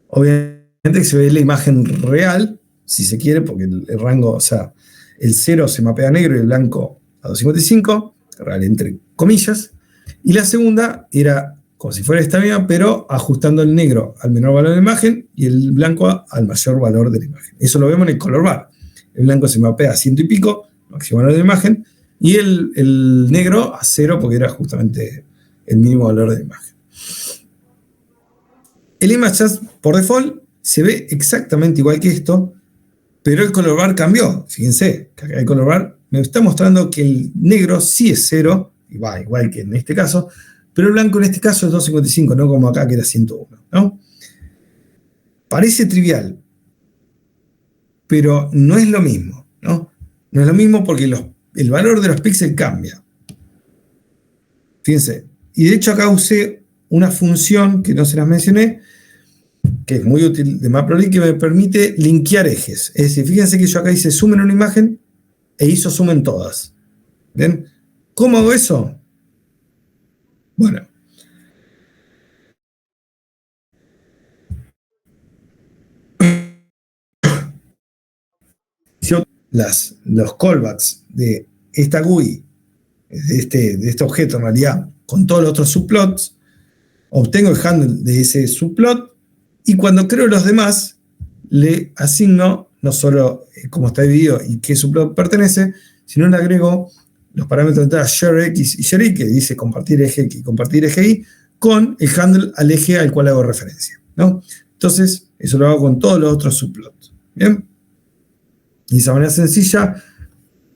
Obviamente que se ve la imagen real, si se quiere, porque el rango, o sea, el 0 se mapea a negro y el blanco a 2.55, real entre comillas. Y la segunda era como si fuera esta misma, pero ajustando el negro al menor valor de la imagen y el blanco al mayor valor de la imagen. Eso lo vemos en el color bar. El blanco se mapea a 100 y pico, máximo valor de la imagen, y el negro a 0 porque era justamente el mínimo valor de la imagen. El ImageJust por default se ve exactamente igual que esto, pero el color bar cambió. Fíjense, que acá el color bar me está mostrando que el negro sí es 0, igual que en este caso, pero el blanco en este caso es 255, no como acá que era 101, ¿no? Parece trivial, pero no es lo mismo, ¿no? No es lo mismo porque el valor de los píxeles cambia. Fíjense, y de hecho acá usé una función que no se las mencioné, que es muy útil de Matplotlib, que me permite linkear ejes. Es decir, fíjense que yo acá hice zoom en una imagen e hizo zoom en todas. ¿Ven? ¿Cómo hago eso? Bueno. Los callbacks de esta GUI, de este objeto en realidad, con todos los otros subplots, obtengo el handle de ese subplot y cuando creo los demás, le asigno no solo cómo está dividido y qué subplot pertenece, sino le agrego los parámetros de entrada share X y share Y, que dice compartir eje X y compartir eje Y, con el handle al eje al cual hago referencia, ¿no? Entonces, eso lo hago con todos los otros subplots. ¿Bien? Y de esa manera sencilla,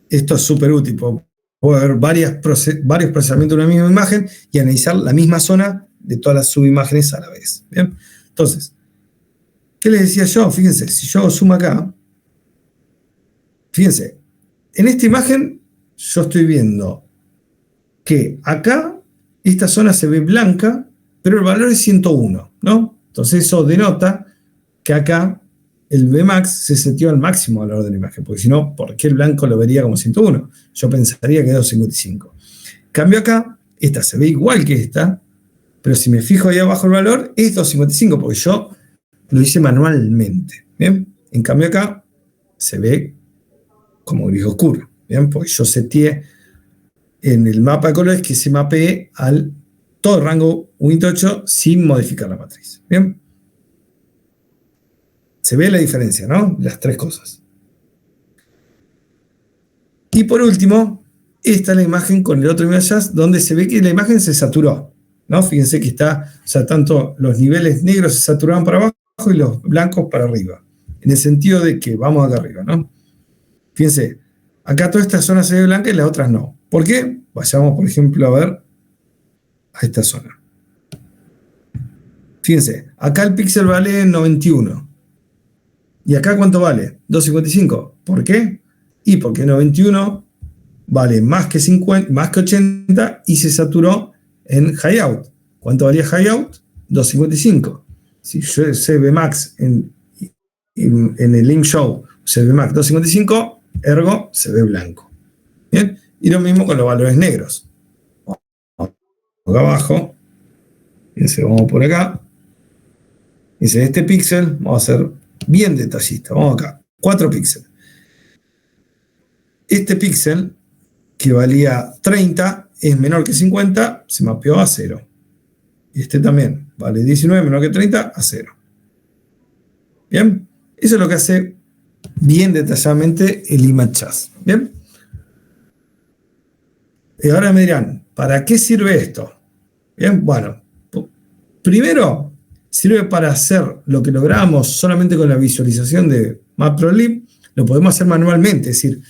esto es súper útil. Puedo ver varios procesamientos de una misma imagen y analizar la misma zona de todas las subimágenes a la vez. ¿Bien? Entonces, ¿qué les decía yo? Fíjense, si yo hago zoom acá, fíjense, en esta imagen yo estoy viendo que acá esta zona se ve blanca, pero el valor es 101, ¿no? Entonces eso denota que acá el Vmax se seteó al máximo valor de la imagen, porque si no, ¿por qué el blanco lo vería como 101? Yo pensaría que es 255. Cambio acá, esta se ve igual que esta, pero si me fijo ahí abajo el valor, es 255, porque yo lo hice manualmente. ¿Bien? En cambio acá se ve como gris oscuro, ¿bien? Porque yo seteé en el mapa de colores que se mapee al todo el rango Win8 sin modificar la matriz. ¿Bien? Se ve la diferencia, ¿no? Las tres cosas. Y por último, esta es la imagen con el otro image jazz, donde se ve que la imagen se saturó, ¿no? Fíjense que está, o sea, tanto los niveles negros se saturaban para abajo y los blancos para arriba. En el sentido de que vamos acá arriba, ¿no? Fíjense, acá toda esta zona se ve blanca y las otras no. ¿Por qué? Vayamos, por ejemplo, a ver a esta zona. Fíjense, acá el píxel vale 91. ¿Y acá cuánto vale? 255. ¿Por qué? Y porque 91 vale más que 50, más que 80 y se saturó en Highout. ¿Cuánto valía Highout? 255. Si yo se ve max en el link show se ve max 255, ergo se ve blanco. ¿Bien? Y lo mismo con los valores negros. Acá abajo, fíjense, vamos por acá. Dice, este píxel, vamos a hacer bien detallista, vamos acá, 4 píxeles. Este píxel, que valía 30, es menor que 50, se mapeó a 0. Y este también, vale 19, menor que 30, a 0. ¿Bien? Eso es lo que hace bien detalladamente el image jazz. ¿Bien? Y ahora me dirán, ¿para qué sirve esto? Bien, bueno, primero sirve para hacer lo que logramos solamente con la visualización de Matplotlib, lo podemos hacer manualmente, es decir,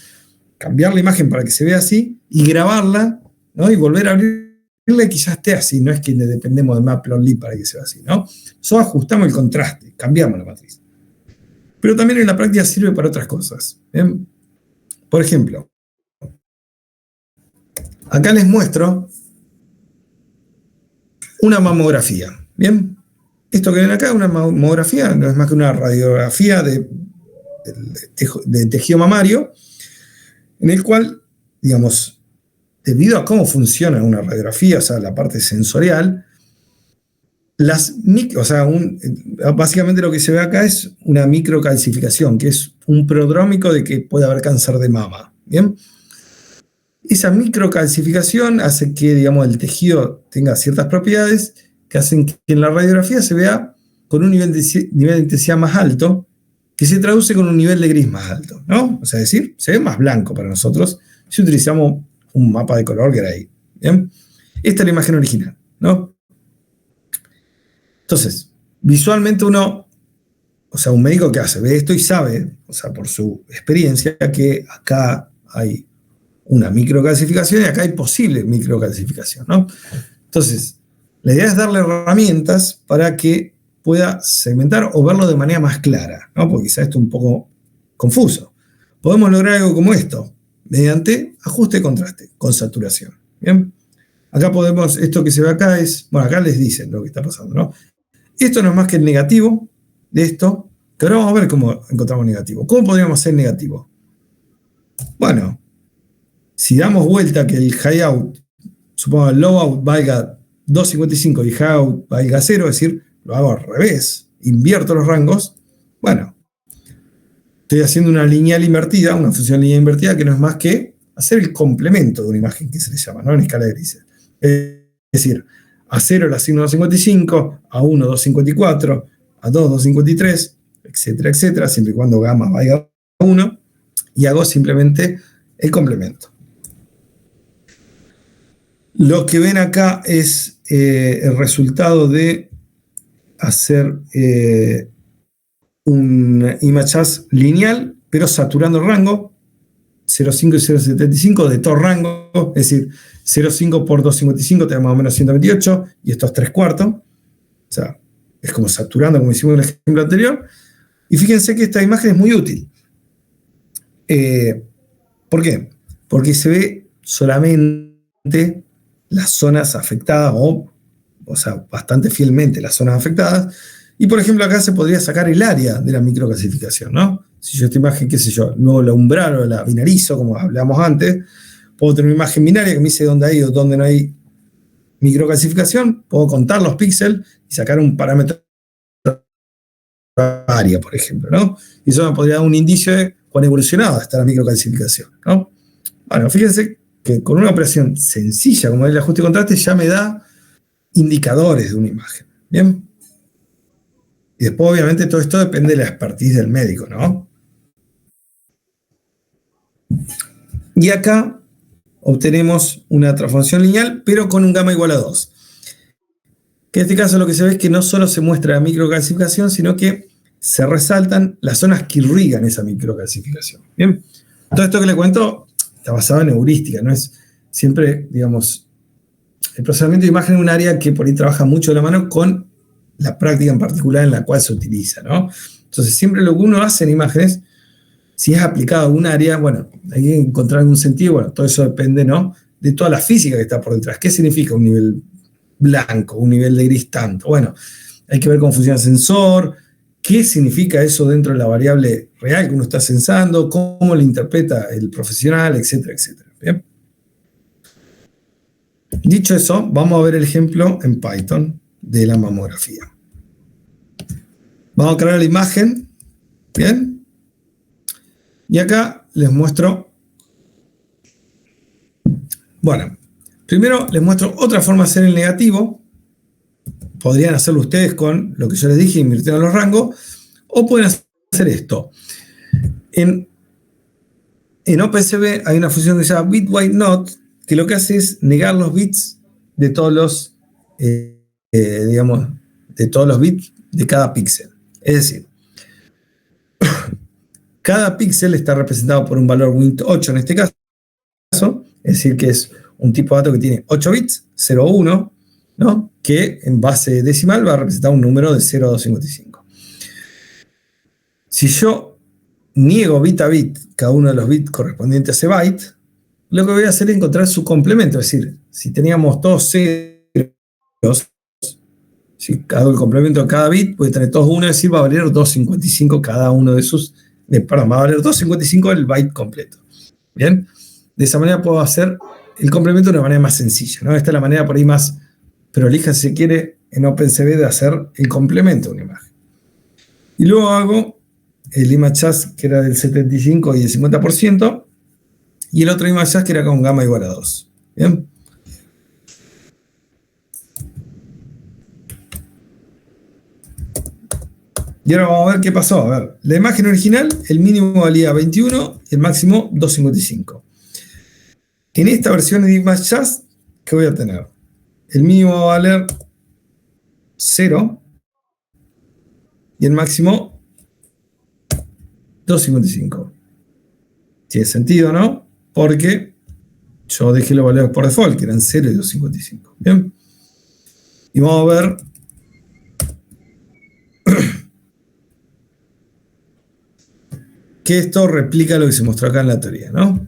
cambiar la imagen para que se vea así y grabarla, ¿no? Y volver a abrirla y que ya esté así, no es que dependemos de Matplotlib para que se vea así, ¿no? Nosotros ajustamos el contraste, cambiamos la matriz. Pero también en la práctica sirve para otras cosas. ¿Bien? Por ejemplo, acá les muestro una mamografía. ¿Bien? Esto que ven acá es una mamografía, no es más que una radiografía de tejido mamario, en el cual, digamos, debido a cómo funciona una radiografía, o sea, la parte sensorial, básicamente lo que se ve acá es una microcalcificación, que es un prodrómico de que puede haber cáncer de mama. ¿Bien? Esa microcalcificación hace que, digamos, el tejido tenga ciertas propiedades que hacen que en la radiografía se vea con un nivel de intensidad más alto, que se traduce con un nivel de gris más alto, ¿no? O sea, es decir, se ve más blanco para nosotros si utilizamos un mapa de color gray. ¿Bien? Esta es la imagen original, ¿no? Entonces, visualmente uno, o sea, un médico que hace, ve esto y sabe, o sea, por su experiencia, que acá hay una microclasificación y acá hay posible microclasificación, ¿no? Entonces, la idea es darle herramientas para que pueda segmentar o verlo de manera más clara, ¿no? Porque quizá esto es un poco confuso. Podemos lograr algo como esto, mediante ajuste de contraste, con saturación. ¿Bien? Acá podemos, esto que se ve acá es, bueno, acá les dicen lo que está pasando, ¿no? Esto no es más que el negativo de esto, que ahora vamos a ver cómo encontramos negativo. ¿Cómo podríamos hacer negativo? Bueno, si damos vuelta que el high out, supongo el low out valga 2.55 y high out valga 0, es decir, lo hago al revés, invierto los rangos, bueno, estoy haciendo una lineal invertida, una función lineal invertida que no es más que hacer el complemento de una imagen que se le llama, ¿no? En escala de grises. Es decir, a 0 le asigno 2.55, a 1 2.54, a 2 2.53, etcétera, etcétera, siempre y cuando gamma valga 1, y hago simplemente el complemento. Lo que ven acá es el resultado de hacer un ImageAs lineal, pero saturando el rango, 0.5 y 0.75 de todo rango, es decir, 0.5 por 2.55 te da más o menos 128, y esto es 3/4, o sea, es como saturando, como hicimos en el ejemplo anterior, y fíjense que esta imagen es muy útil. ¿Por qué? Porque se ve solamente las zonas afectadas, o sea, bastante fielmente las zonas afectadas, y por ejemplo acá se podría sacar el área de la microclasificación, ¿no? Si yo esta imagen, qué sé yo, luego la umbral o la binarizo, como hablamos antes, puedo tener una imagen binaria que me dice dónde hay o dónde no hay microclasificación, puedo contar los píxeles y sacar un parámetro área, por ejemplo, ¿no? Y eso me podría dar un indicio de cuán evolucionada está la microclasificación, ¿no? Bueno, fíjense que con una operación sencilla como es el ajuste de contraste ya me da indicadores de una imagen, ¿bien? Y después, obviamente, todo esto depende de la expertise del médico, ¿no? Y acá obtenemos una transformación lineal, pero con un gamma igual a 2. Que en este caso lo que se ve es que no solo se muestra la microclasificación, sino que se resaltan las zonas que irrigan esa microclasificación. Bien, todo esto que le cuento está basado en heurística, no es siempre, digamos, el procesamiento de imagen es un área que por ahí trabaja mucho de la mano con la práctica en particular en la cual se utiliza, ¿no? Entonces, siempre lo que uno hace en imágenes, si es aplicado a un área, bueno, hay que encontrar algún sentido, bueno, todo eso depende, ¿no?, de toda la física que está por detrás. ¿Qué significa un nivel blanco, un nivel de gris tanto? Bueno, hay que ver cómo funciona el sensor, qué significa eso dentro de la variable real que uno está sensando, cómo lo interpreta el profesional, etcétera, etcétera. ¿Bien? Dicho eso, vamos a ver el ejemplo en Python de la mamografía. Vamos a crear la imagen, ¿bien? Y acá les muestro, bueno, primero les muestro otra forma de hacer el negativo. Podrían hacerlo ustedes con lo que yo les dije, invirtiendo los rangos, o pueden hacer esto. En OpenCV hay una función que se llama bit_white_not, que lo que hace es negar los bits de todos los, digamos, de todos los bits de cada píxel. Es decir, cada píxel está representado por un valor Wnt8 en este caso, es decir, que es un tipo de dato que tiene 8 bits, 0 o 1, ¿no?, que en base decimal va a representar un número de 0 a 255. Si yo niego bit a bit cada uno de los bits correspondientes a ese byte, lo que voy a hacer es encontrar su complemento, es decir, si teníamos todos ceros, si hago el complemento de cada bit, voy a tener todos 1, es decir, va a valer 255 cada uno de sus, perdón, va a valer 255 el byte completo. Bien, de esa manera puedo hacer el complemento de una manera más sencilla, ¿no? Esta es la manera por ahí más prolija, si se quiere, en OpenCV de hacer el complemento de una imagen. Y luego hago el ImageAs que era del 75 y el 50%, y el otro ImageAs que era con gamma igual a 2. ¿Bien? Y ahora vamos a ver qué pasó. A ver, la imagen original, el mínimo valía 21 y el máximo 255. En esta versión de ImageAs, ¿qué voy a tener? El mínimo va a valer 0 y el máximo 255. Tiene sentido, ¿no? Porque yo dejé los valores por default, que eran 0 y 255. Bien. Y vamos a ver que esto replica lo que se mostró acá en la teoría, ¿no?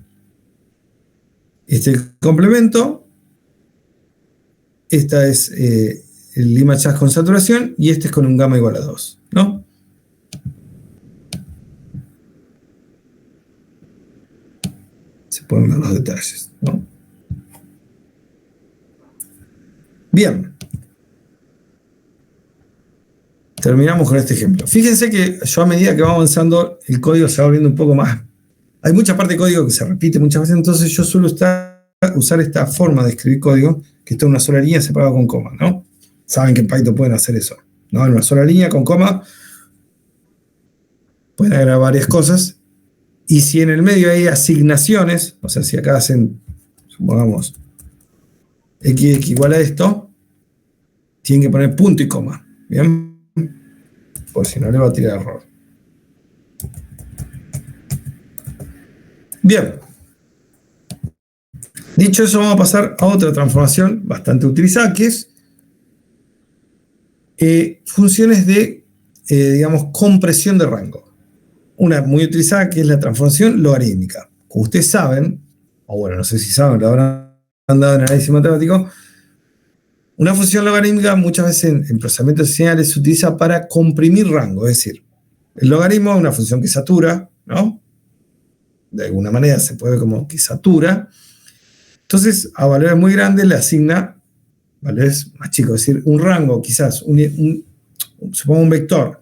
Este es el complemento, esta es el image as con saturación y este es con un gamma igual a 2, ¿no? Se pueden ver los detalles, ¿no? Bien. Terminamos con este ejemplo. Fíjense que yo a medida que va avanzando, el código se va volviendo un poco más. Hay mucha parte de código que se repite muchas veces, entonces yo suelo usar esta forma de escribir código, que está en una sola línea separada con coma, ¿no? Saben que en Python pueden hacer eso, ¿no? En una sola línea con coma pueden agregar varias cosas. Y si en el medio hay asignaciones, o sea, si acá hacen, supongamos, x igual a esto, tienen que poner punto y coma, ¿bien? Por si no le va a tirar error. Bien. Dicho eso, vamos a pasar a otra transformación bastante utilizada, que es funciones de, digamos, compresión de rango. Una muy utilizada que es la transformación logarítmica. Como ustedes saben, o bueno, no sé si saben, lo habrán dado en análisis matemático, una función logarítmica muchas veces en procesamiento de señales se utiliza para comprimir rango, es decir, el logaritmo es una función que satura, ¿no? De alguna manera se puede ver como que satura. Entonces, a valores muy grandes le asigna valores más chicos, es decir, un rango, quizás, supongo un vector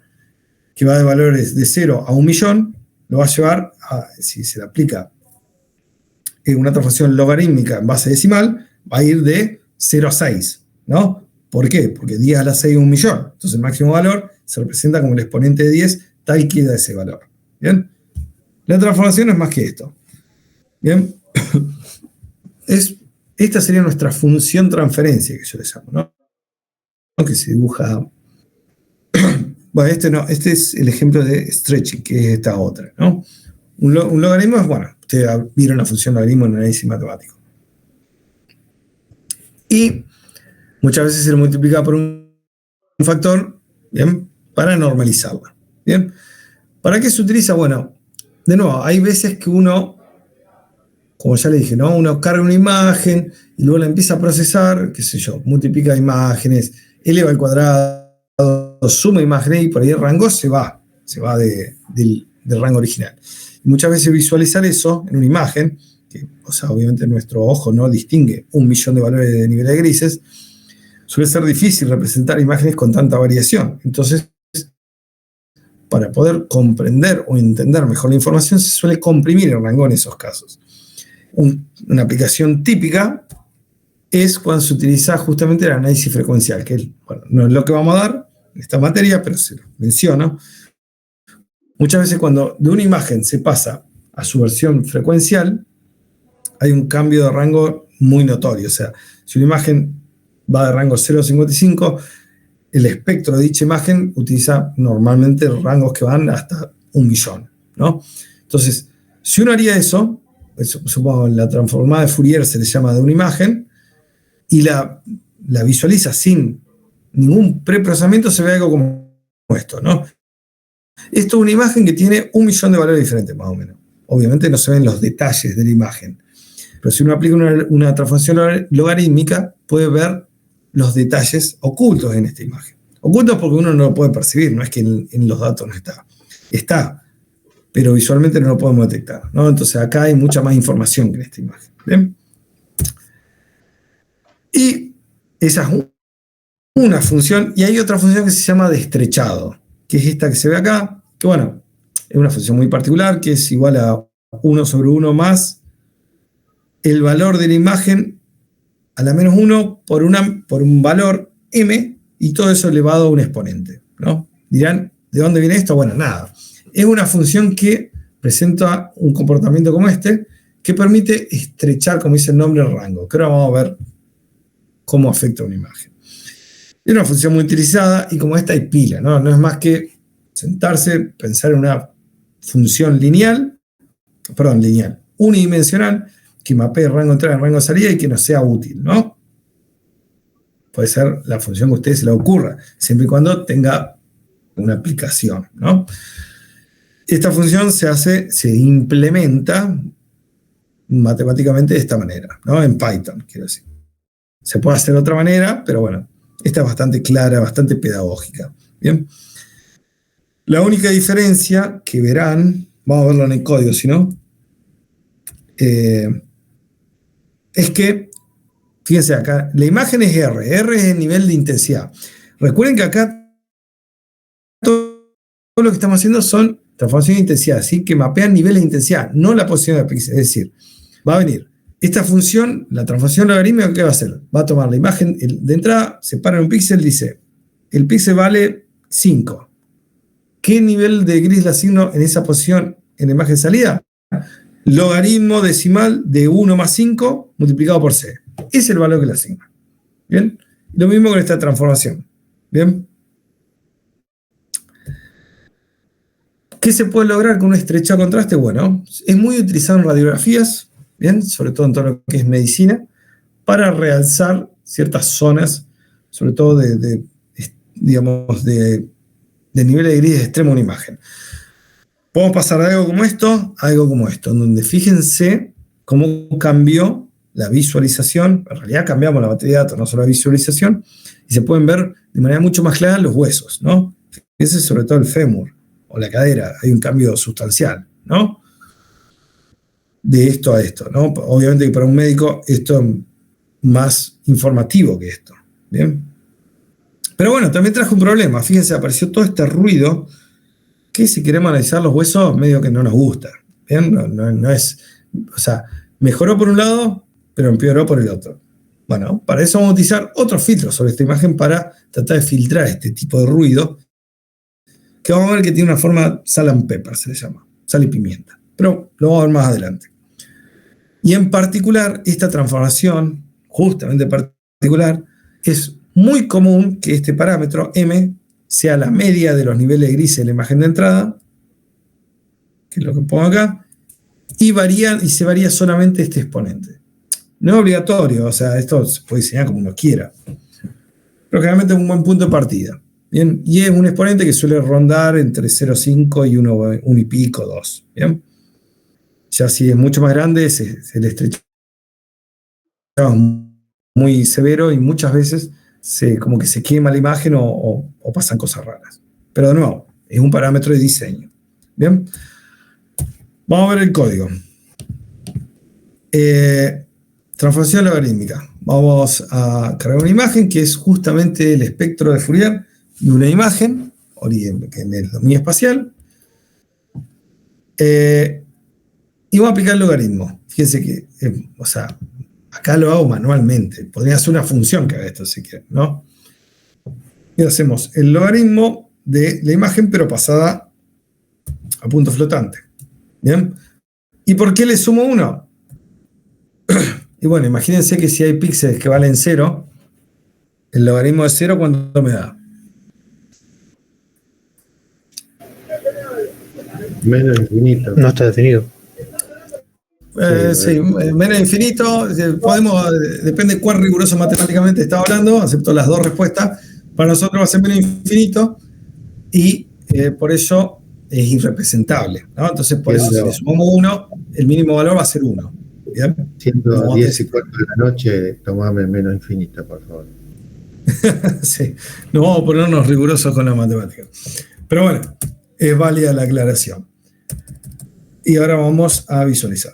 que va de valores de 0 a 1.000.000, lo va a llevar a, si se le aplica una transformación logarítmica en base decimal, va a ir de 0 a 6, ¿no? ¿Por qué? Porque 10 a la 6 es 1.000.000. Entonces el máximo valor se representa como el exponente de 10, tal que da ese valor. ¿Bien? La transformación es más que esto. ¿Bien? Esta sería nuestra función transferencia, que yo le llamo, ¿no? Que se dibuja. Bueno, este es el ejemplo de stretching, que es esta otra, ¿no? Un logaritmo es, bueno, ustedes vieron la función logaritmo en análisis matemático. Y muchas veces se lo multiplica por un factor, ¿bien? Para normalizarla, ¿bien? ¿Para qué se utiliza? Bueno, de nuevo, hay veces que uno, como ya le dije, ¿no? Uno carga una imagen y luego la empieza a procesar, qué sé yo, multiplica imágenes, eleva al cuadrado, suma imágenes y por ahí el rango se va del rango original. Y muchas veces visualizar eso en una imagen, que, o sea, obviamente nuestro ojo no distingue 1.000.000 de valores de niveles de grises, suele ser difícil representar imágenes con tanta variación. Entonces, para poder comprender o entender mejor la información, se suele comprimir el rango en esos casos. Una aplicación típica es cuando se utiliza justamente el análisis frecuencial, que bueno, no es lo que vamos a dar en esta materia, pero se lo menciono. Muchas veces cuando de una imagen se pasa a su versión frecuencial, hay un cambio de rango muy notorio. O sea, si una imagen va de rango 0 a 55, el espectro de dicha imagen utiliza normalmente rangos que van hasta 1.000.000, ¿no? Entonces, si uno haría eso, supongo la transformada de Fourier se le llama de una imagen, y la visualiza sin ningún preprocesamiento, se ve algo como esto, ¿no? Esto es una imagen que tiene 1.000.000 de valores diferentes, más o menos. Obviamente no se ven los detalles de la imagen, pero si uno aplica una transformación logarítmica, puede ver los detalles ocultos en esta imagen. Ocultos porque uno no lo puede percibir, no es que en los datos no está. Está, pero visualmente no lo podemos detectar, ¿no? Entonces acá hay mucha más información que en esta imagen. ¿Bien? Y esa es una función, y hay otra función que se llama de estrechado, que es esta que se ve acá, que bueno, es una función muy particular, que es igual a 1 sobre 1 más el valor de la imagen a la menos 1 por un valor m, y todo eso elevado a un exponente, ¿no? Dirán, ¿de dónde viene esto? Bueno, nada. Es una función que presenta un comportamiento como este, que permite estrechar, como dice el nombre, el rango, que ahora vamos a ver cómo afecta una imagen. Es una función muy utilizada, y como esta hay pila, ¿no? No es más que sentarse, pensar en una función lineal, unidimensional, que mapee rango de entrada y rango de salida y que no sea útil, ¿no? Puede ser la función que a ustedes se le ocurra, siempre y cuando tenga una aplicación, ¿no? Esta función se implementa matemáticamente de esta manera, ¿no? En Python, quiero decir. Se puede hacer de otra manera, pero bueno, esta es bastante clara, bastante pedagógica. Bien. La única diferencia que verán, vamos a verlo en el código, si no, es que, fíjense acá, la imagen es R es el nivel de intensidad. Recuerden que acá todo lo que estamos haciendo son transformaciones de intensidad, ¿sí? Que mapean niveles de intensidad, no la posición de píxeles. Es decir, va a venir esta función, la transformación logarítmica, ¿qué va a hacer? Va a tomar la imagen de entrada, separa un píxel, dice, el píxel vale 5. ¿Qué nivel de gris le asigno en esa posición en la imagen de salida? Logaritmo decimal de 1 más 5 multiplicado por c. Ese es el valor que le asigna. ¿Bien? Lo mismo con esta transformación. ¿Bien? ¿Qué se puede lograr con un estrechado contraste? Bueno, es muy utilizado en radiografías, ¿bien? Sobre todo en todo lo que es medicina, para realzar ciertas zonas, sobre todo de nivel de gris extremo de una imagen. Podemos pasar de algo como esto a algo como esto, en donde fíjense cómo cambió la visualización. En realidad cambiamos la batería de datos, no solo la visualización, y se pueden ver de manera mucho más clara los huesos, ¿no? Fíjense sobre todo el fémur o la cadera, hay un cambio sustancial, ¿no? De esto a esto, ¿no? Obviamente que para un médico esto es más informativo que esto, ¿bien? Pero bueno, también trajo un problema. Fíjense, apareció todo este ruido que si queremos analizar los huesos, medio que no nos gusta. ¿Bien? No es, o sea, mejoró por un lado, pero empeoró por el otro. Bueno, para eso vamos a utilizar otros filtros sobre esta imagen para tratar de filtrar este tipo de ruido, que vamos a ver que tiene una forma sal and pepper, se le llama, sal y pimienta. Pero lo vamos a ver más adelante. Y en particular, esta transformación, justamente particular, es muy común que este parámetro M sea la media de los niveles grises de la imagen de entrada, que es lo que pongo acá, y se varía solamente este exponente. No es obligatorio, o sea, esto se puede diseñar como uno quiera, pero generalmente es un buen punto de partida. ¿Bien? Y es un exponente que suele rondar entre 0,5 y 1 y pico, 2. ¿Bien? Ya si es mucho más grande, se le estrecha muy severo y muchas veces como que se quema la imagen o pasan cosas raras. Pero de nuevo, es un parámetro de diseño. Bien, vamos a ver el código. Transformación logarítmica. Vamos a cargar una imagen que es justamente el espectro de Fourier de una imagen, que en el dominio espacial. Y vamos a aplicar el logaritmo. Fíjense que, o sea, acá lo hago manualmente. Podría hacer una función que haga esto si quieren, ¿no? Y hacemos el logaritmo de la imagen, pero pasada a punto flotante. ¿Bien? ¿Y por qué le sumo 1? Y bueno, imagínense que si hay píxeles que valen 0, el logaritmo de 0, ¿cuánto me da? Menos infinito. No está definido. Sí, menos infinito. Depende de cuán riguroso matemáticamente está hablando, acepto las dos respuestas. Para nosotros va a ser menos infinito y por eso es irrepresentable, ¿no? Entonces, por eso, si le sumamos 1, el mínimo valor va a ser 1. ¿Bien? Siendo 10 y 4 de la noche, tomame menos infinito, por favor. Sí, nos vamos a ponernos rigurosos con la matemática. Pero bueno, es válida la aclaración. Y ahora vamos a visualizar.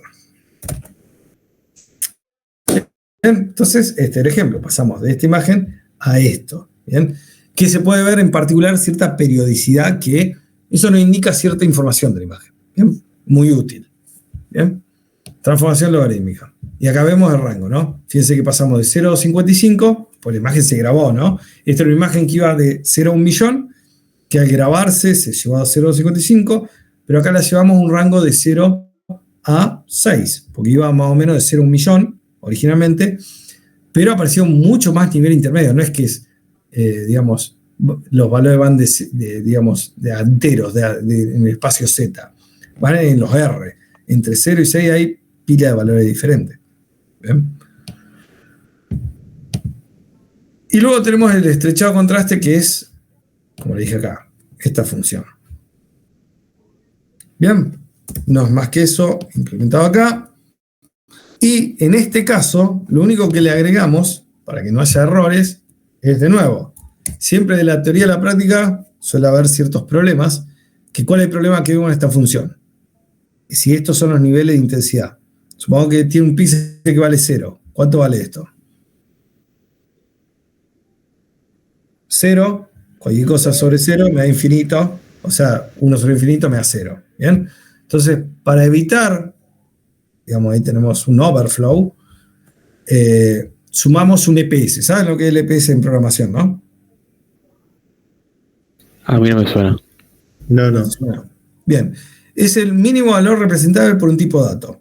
Bien, entonces, este es el ejemplo. Pasamos de esta imagen a esto. ¿Bien? Que se puede ver en particular cierta periodicidad que eso nos indica cierta información de la imagen. ¿Bien? Muy útil. ¿Bien? Transformación logarítmica. Y acá vemos el rango, ¿no? Fíjense que pasamos de 0 a 55, pues la imagen se grabó, ¿no? Esta era una imagen que iba de 0 a 1 millón, que al grabarse se llevó a 0 a 55, pero acá la llevamos a un rango de 0 a 6, porque iba más o menos de 0 a 1 millón originalmente, pero apareció mucho más nivel intermedio. No es que es, digamos, los valores van de enteros en el espacio Z, van en los R. Entre 0 y 6 hay pila de valores diferentes. ¿Bien? Y luego tenemos el estrechado contraste, que es, como le dije acá, esta función. Bien, no es más que eso implementado acá. Y en este caso, lo único que le agregamos, para que no haya errores, es de nuevo, siempre de la teoría a la práctica suele haber ciertos problemas. ¿Cuál es el problema que vemos en esta función? Si estos son los niveles de intensidad. Supongo que tiene un píxel que vale 0. ¿Cuánto vale esto? 0. Cualquier cosa sobre 0 me da infinito. O sea, 1 sobre infinito me da 0. ¿Bien? Entonces, para evitar, digamos, ahí tenemos un overflow, sumamos un EPS. ¿Saben lo que es el EPS en programación, no? A mí no me suena. No. Bien. Es el mínimo valor representable por un tipo de dato.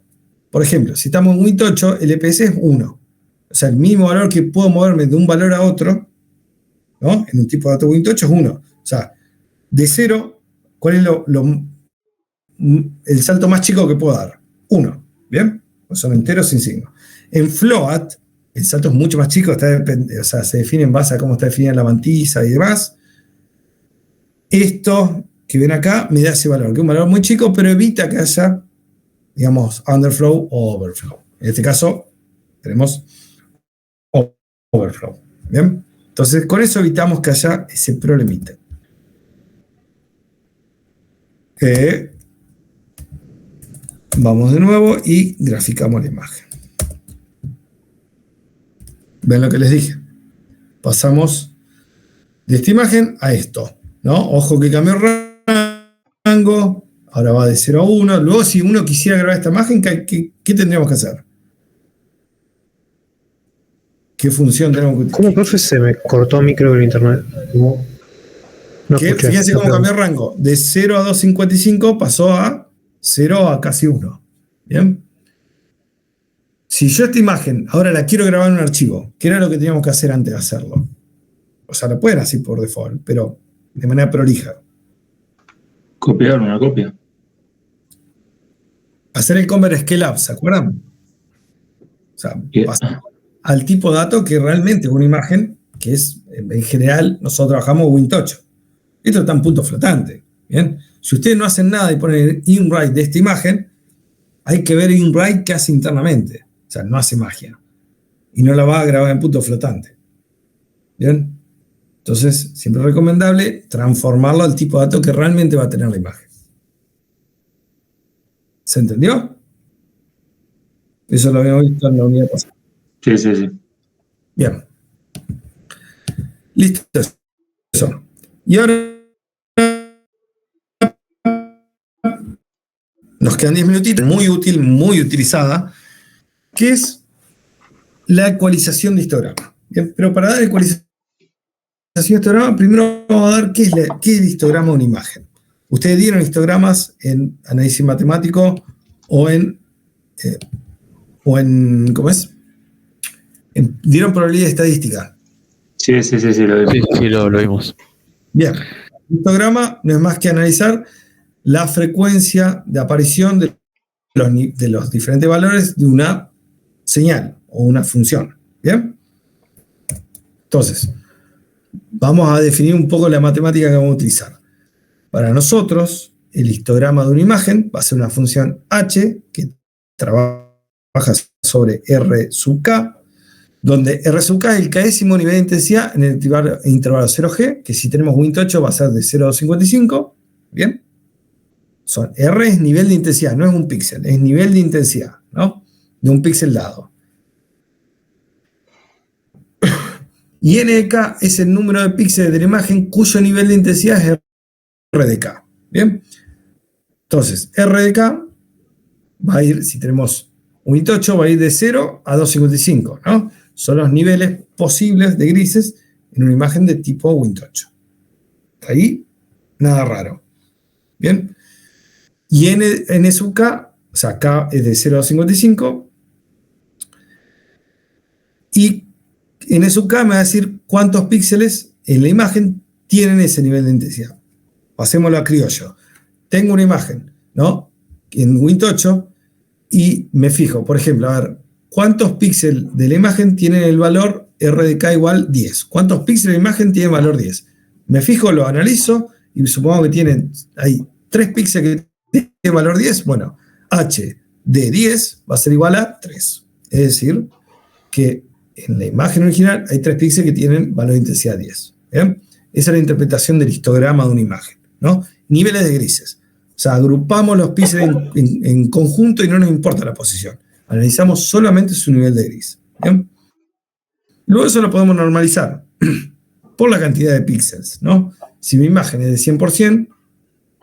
Por ejemplo, si estamos en Win8, el EPS es 1. O sea, el mínimo valor que puedo moverme de un valor a otro, ¿no? En un tipo de dato Win8 es 1. O sea, de 0, ¿cuál es el salto más chico que puedo dar? 1. ¿Bien? Pues son enteros sin signo. En float, el salto es mucho más chico, o sea, se define en base a cómo está definida la mantisa y demás. Esto que ven acá me da ese valor, que es un valor muy chico, pero evita que haya, digamos, underflow o overflow. En este caso, tenemos overflow. ¿Bien? Entonces, con eso evitamos que haya ese problemita. Vamos de nuevo y graficamos la imagen. ¿Ven lo que les dije? Pasamos de esta imagen a esto, ¿no? Ojo que cambió rango, ahora va de 0 a 1. Luego, si uno quisiera grabar esta imagen, ¿qué tendríamos que hacer? ¿Qué función tenemos que utilizar? ¿Cómo, profe? Se me cortó mi micro en internet. No escuché. Fíjense cómo cambió el rango. De 0 a 255 pasó a 0 a casi 1. ¿Bien? Si yo esta imagen ahora la quiero grabar en un archivo, ¿qué era lo que teníamos que hacer antes de hacerlo? O sea, lo pueden hacer por default, pero de manera prolija. Copiar una copia. Hacer el convert scale up, ¿se acuerdan? O sea, pasar al tipo de dato que realmente es una imagen que es, en general, nosotros trabajamos Win8. Esto está en punto flotante. ¿Bien? Si ustedes no hacen nada y ponen InWrite de esta imagen, hay que ver InWrite qué hace internamente. O sea, no hace magia. Y no la va a grabar en punto flotante. ¿Bien? Entonces, siempre es recomendable transformarlo al tipo de dato que realmente va a tener la imagen. ¿Se entendió? Eso lo habíamos visto en la unidad pasada. Sí. Bien. Listo. Eso. Y ahora nos quedan 10 minutitos, muy útil, muy utilizada, que es la ecualización de histograma. Bien, pero para dar ecualización de histograma, primero vamos a dar qué es el histograma de una imagen. Ustedes dieron histogramas en análisis matemático o en ¿cómo es? Dieron probabilidad estadística. Sí, lo vimos. Sí, lo vimos. Bien, el histograma no es más que analizar la frecuencia de aparición de los diferentes valores de una señal o una función. ¿Bien? Entonces, vamos a definir un poco la matemática que vamos a utilizar. Para nosotros, el histograma de una imagen va a ser una función h que trabaja sobre R sub k, donde R sub k es el késimo nivel de intensidad en el intervalo 0G, que si tenemos Win8 va a ser de 0 a 255. ¿Bien? R es nivel de intensidad, no es un píxel, es nivel de intensidad, ¿no? De un píxel dado. Y N de K es el número de píxeles de la imagen cuyo nivel de intensidad es R de K. ¿Bien? Entonces, R de K va a ir, si tenemos Win8, va a ir de 0 a 255, ¿no? Son los niveles posibles de grises en una imagen de tipo Win8. Ahí, nada raro. ¿Bien? Y N sub K, o sea, K es de 0 a 255, y N sub K me va a decir cuántos píxeles en la imagen tienen ese nivel de intensidad. Pasémoslo a criollo. Tengo una imagen, ¿no? En Win8, y me fijo, por ejemplo, a ver, cuántos píxeles de la imagen tienen el valor RDK igual 10. ¿Cuántos píxeles de imagen tienen valor 10? Me fijo, lo analizo y supongo que hay 3 píxeles que tienen valor 10. Bueno, H de 10 va a ser igual a 3. Es decir, que en la imagen original hay 3 píxeles que tienen valor de intensidad 10. ¿Bien? Esa es la interpretación del histograma de una imagen, ¿no? Niveles de grises. O sea, agrupamos los píxeles en conjunto y no nos importa la posición. Analizamos solamente su nivel de gris. ¿Bien? Luego eso lo podemos normalizar por la cantidad de píxeles, ¿no? Si mi imagen es de 100%,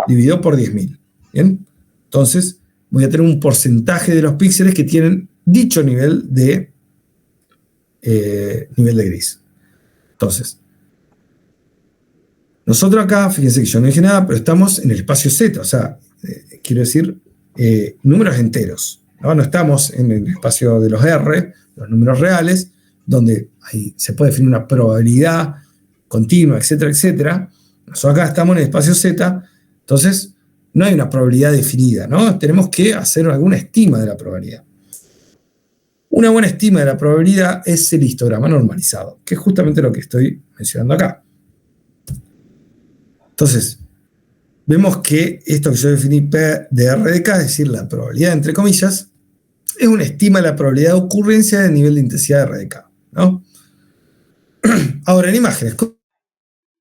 dividido por 10.000. ¿Bien? Entonces, voy a tener un porcentaje de los píxeles que tienen dicho nivel de gris. Entonces, nosotros acá, fíjense que yo no dije nada, pero estamos en el espacio Z, o sea, quiero decir, números enteros, ¿no? No estamos en el espacio de los R, los números reales, donde ahí se puede definir una probabilidad continua, etcétera, etcétera. Nosotros acá estamos en el espacio Z, entonces no hay una probabilidad definida, ¿no? Tenemos que hacer alguna estima de la probabilidad. Una buena estima de la probabilidad es el histograma normalizado, que es justamente lo que estoy mencionando acá. Entonces, vemos que esto que yo definí P de RDK, es decir, la probabilidad entre comillas, es una estima de la probabilidad de ocurrencia del nivel de intensidad de RDK, ¿no? Ahora, en imágenes,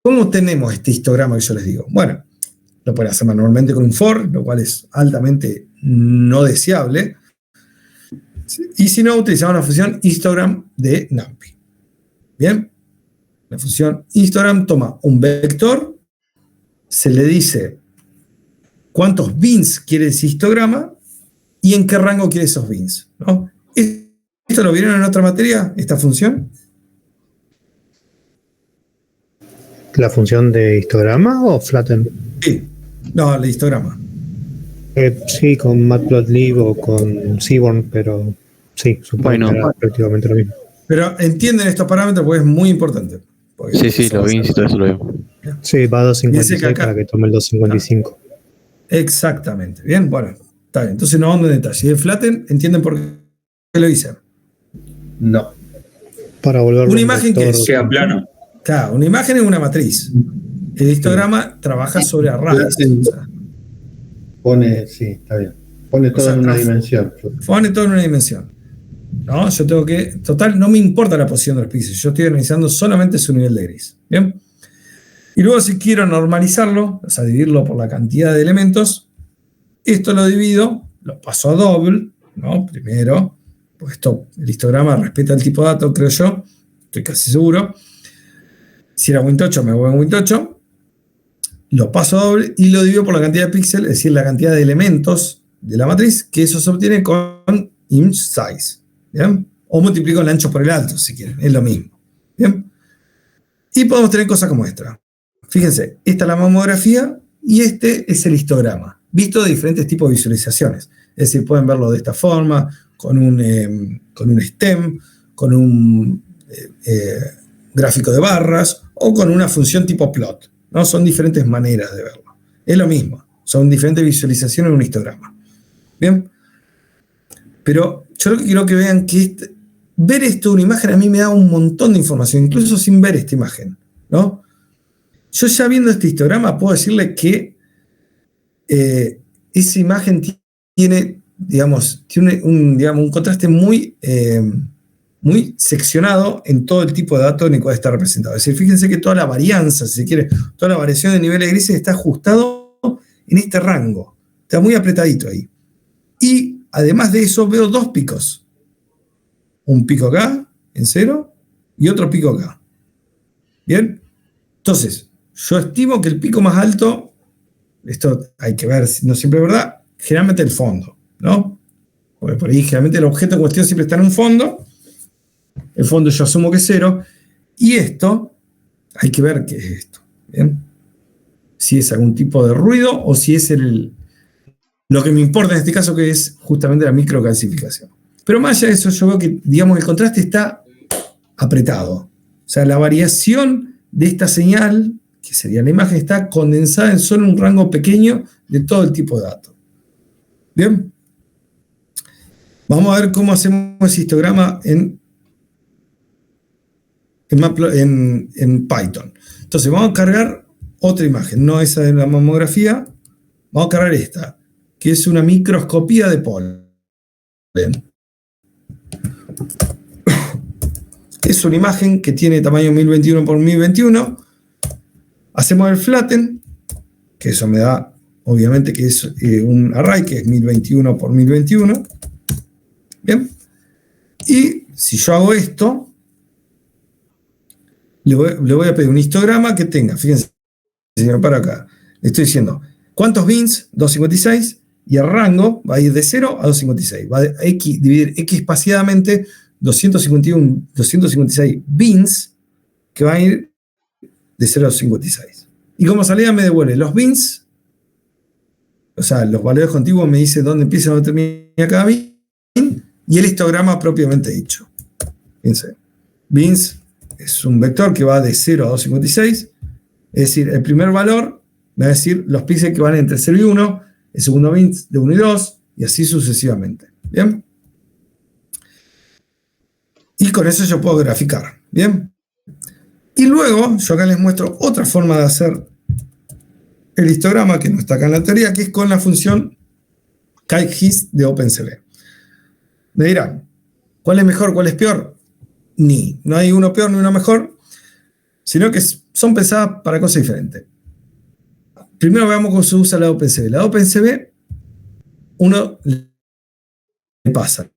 ¿cómo tenemos este histograma que yo les digo? Bueno, lo pueden hacer manualmente con un for, lo cual es altamente no deseable. Y si no, utilizamos la función histogram de NumPy. Bien, la función histogram toma un vector, se le dice cuántos bins quiere ese histograma y en qué rango quiere esos bins, ¿no? ¿Esto lo vieron en otra materia, esta función? ¿La función de histograma o flatten? Sí, no, el histograma. Sí, con Matplotlib o con Seaborn, pero sí, supongo Bueno. que era prácticamente lo mismo. Pero entienden estos parámetros porque es muy importante. Porque Sí, eso lo va a vi ser- y todo eso lo veo. Sí, va a Dice que 256 acá- para que tome el 255. Exactamente. Bien, bueno, está bien. Entonces no vamos en detalle. El flatten, ¿entienden por qué lo hice? No. Para volver Una imagen que Queda plano. Claro, una imagen es una matriz. El histograma trabaja sobre arrays. O sea, Pone, sí, está bien. Pone todo sea, en una trans- dimensión. pone todo en una dimensión. ¿No? Yo tengo que. Total, no me importa la posición de los píxeles. Yo estoy analizando solamente su nivel de gris. ¿Bien? Y luego, si quiero normalizarlo, o sea, dividirlo por la cantidad de elementos, esto lo divido, lo paso a double, ¿no? Primero, pues el histograma respeta el tipo de dato, creo yo. Estoy casi seguro. Si era Win8, me voy a Win8. Lo paso a doble y lo divido por la cantidad de píxeles, es decir, la cantidad de elementos de la matriz, que eso se obtiene con image size. ¿Bien? O multiplico el ancho por el alto, si quieren, es lo mismo. ¿Bien? Y podemos tener cosas como esta. Fíjense, esta es la mamografía y este es el histograma, visto de diferentes tipos de visualizaciones. Es decir, pueden verlo de esta forma, con un stem, con un gráfico de barras o con una función tipo plot, ¿no? Son diferentes maneras de verlo. Es lo mismo, son diferentes visualizaciones de un histograma. ¿Bien? Pero yo lo que quiero que vean que ver esto de una imagen a mí me da un montón de información, incluso sin ver esta imagen, ¿no? Yo ya viendo este histograma puedo decirle que esa imagen tiene, digamos, un contraste muy seccionado en todo el tipo de datos en el cual está representado. Es decir, fíjense que toda la varianza, si se quiere, toda la variación de niveles grises está ajustado en este rango. Está muy apretadito ahí. Y además de eso veo dos picos. Un pico acá, en 0, y otro pico acá. ¿Bien? Entonces, yo estimo que el pico más alto, esto hay que ver, no siempre es verdad, generalmente el fondo, ¿no? Porque por ahí generalmente el objeto en cuestión siempre está en un fondo, el fondo yo asumo que es 0, y esto, hay que ver qué es esto, ¿bien? Si es algún tipo de ruido o si es lo que me importa en este caso, que es justamente la microcalcificación. Pero más allá de eso, yo veo que, digamos, el contraste está apretado. O sea, la variación de esta señal, que sería la imagen, está condensada en solo un rango pequeño de todo el tipo de datos. ¿Bien? Vamos a ver cómo hacemos ese histograma en Python. Entonces vamos a cargar otra imagen, no esa de la mamografía, vamos a cargar esta, que es una microscopía de polen. Es una imagen que tiene tamaño 1021 por 1021. Hacemos el flatten, que eso me da, obviamente, que es un array que es 1021 por 1021. Bien. Y si yo hago esto, le voy a pedir un histograma que tenga, fíjense, señor, para acá. Le estoy diciendo, ¿cuántos bins? 256. Y el rango va a ir de 0 a 256. Va a dividir x espaciadamente 256 bins, que va a ir de 0 a 256. Y como salida me devuelve los bins, o sea, los valores contiguos me dice dónde empieza y dónde termina cada bin, y el histograma propiamente dicho. Fíjense, bins es un vector que va de 0 a 256, es decir, el primer valor me va a decir los píxeles que van entre 0 y 1, el segundo bit de 1 y 2, y así sucesivamente. ¿Bien? Y con eso yo puedo graficar. ¿Bien? Y luego, yo acá les muestro otra forma de hacer el histograma, que no está acá en la teoría, que es con la función kite-hist de OpenCV. Me dirán, ¿cuál es mejor, cuál es peor? No hay uno peor ni uno mejor, sino que son pensadas para cosas diferentes. Primero veamos cómo se usa la OpenCV. La OpenCV, uno le pasa.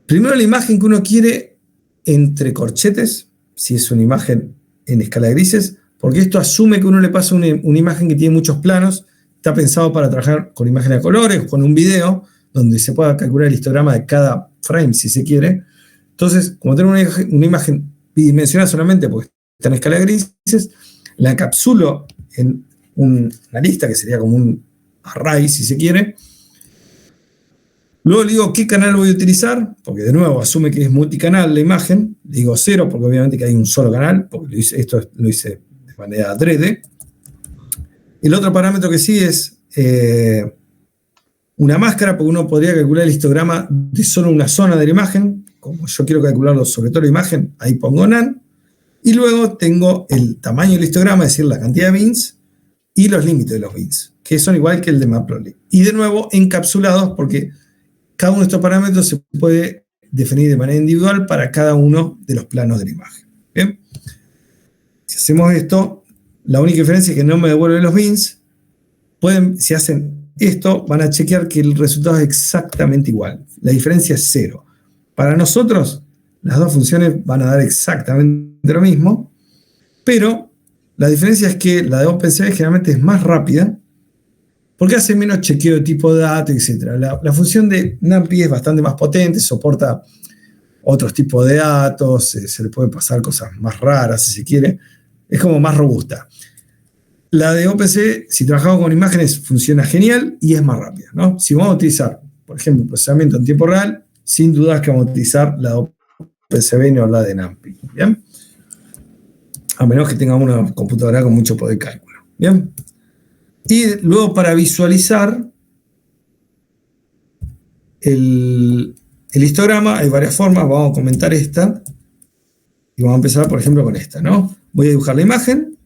Primero la imagen que uno quiere entre corchetes, si es una imagen en escala de grises, porque esto asume que uno le pasa una imagen que tiene muchos planos, está pensado para trabajar con imágenes de colores, con un video, donde se pueda calcular el histograma de cada frame, si se quiere. Entonces, como tengo una imagen bidimensional solamente, porque está en escala de grises, la encapsulo en una lista que sería como un array, si se quiere. Luego le digo qué canal voy a utilizar, porque de nuevo asume que es multicanal la imagen. Le digo 0, porque obviamente que hay un solo canal, porque esto lo hice de manera adrede. El otro parámetro que sí es una máscara, porque uno podría calcular el histograma de solo una zona de la imagen. Como yo quiero calcularlo sobre toda la imagen, ahí pongo nan. Y luego tengo el tamaño del histograma, es decir, la cantidad de bins, y los límites de los bins, que son igual que el de Matplotlib. Y de nuevo, encapsulados, porque cada uno de estos parámetros se puede definir de manera individual para cada uno de los planos de la imagen. ¿Bien? Si hacemos esto, la única diferencia es que no me devuelve los bins. Si hacen esto, van a chequear que el resultado es exactamente igual. La diferencia es 0. Para nosotros, las dos funciones van a dar exactamente lo mismo, pero la diferencia es que la de OpenCV generalmente es más rápida, porque hace menos chequeo de tipo de datos, etc. La función de NumPy es bastante más potente, soporta otros tipos de datos, se le puede pasar cosas más raras si se quiere, es como más robusta. La de OpenCV, si trabajamos con imágenes, funciona genial y es más rápida, ¿no? Si vamos a utilizar, por ejemplo, procesamiento en tiempo real, sin duda que vamos a utilizar la de OpenCV y no la de NumPy, ¿bien? A menos que tengamos una computadora con mucho poder de cálculo, ¿bien? Y luego para visualizar el histograma hay varias formas, vamos a comentar esta y vamos a empezar por ejemplo con esta, ¿no? Voy a dibujar la imagen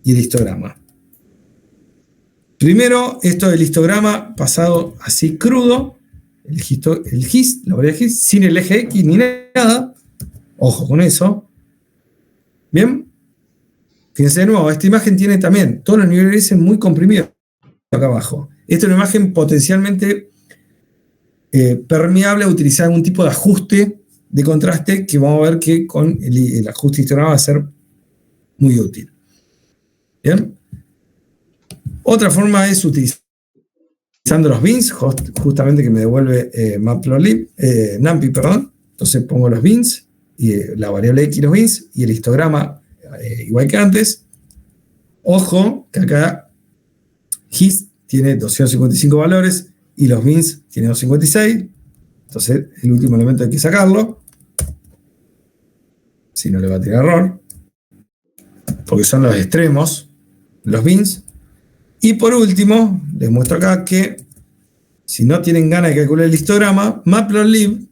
y el histograma. Primero, esto del histograma pasado así crudo, el hist, la variable hist, sin el eje X ni nada, ojo con eso. Bien, fíjense de nuevo, esta imagen tiene también todos los niveles grises muy comprimidos acá abajo. Esta es una imagen potencialmente permeable a utilizar algún tipo de ajuste de contraste que vamos a ver que con el ajuste histograma va a ser muy útil. Bien, otra forma es utilizando los bins, justamente que me devuelve Matplotlib, NumPy, perdón. Entonces pongo los bins y la variable X, los bins, y el histograma igual que antes. Ojo, que acá hist tiene 255 valores y los bins tiene 256. Entonces, el último elemento hay que sacarlo. Si no le va a tirar error. Porque son los extremos, los bins. Y por último, les muestro acá que si no tienen ganas de calcular el histograma, Matplotlib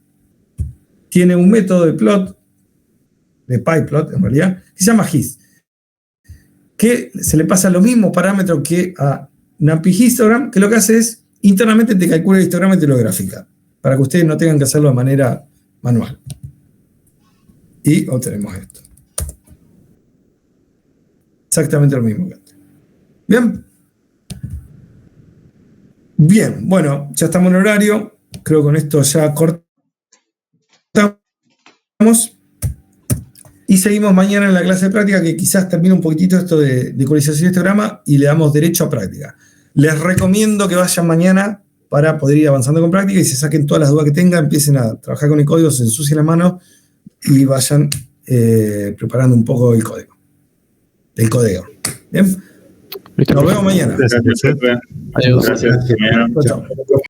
tiene un método de plot, de pyplot en realidad, que se llama hist, que se le pasa los mismos parámetros que a NumPy histogram, que lo que hace es internamente te calcula el histograma y te lo grafica, para que ustedes no tengan que hacerlo de manera manual. Y obtenemos esto. Exactamente lo mismo que antes. ¿Bien? Bien, bueno, ya estamos en horario. Creo que con esto ya cortamos. Y seguimos mañana en la clase de práctica, que quizás termine un poquitito esto de ecualización de histograma y le damos derecho a práctica. Les recomiendo que vayan mañana para poder ir avanzando con práctica y se saquen todas las dudas que tengan, empiecen a trabajar con el código, se ensucien la mano y vayan preparando un poco el código. El código. ¿Bien? Listo, Nos vemos mañana. Gracias, profe. Adiós. Gracias. Chao, chao.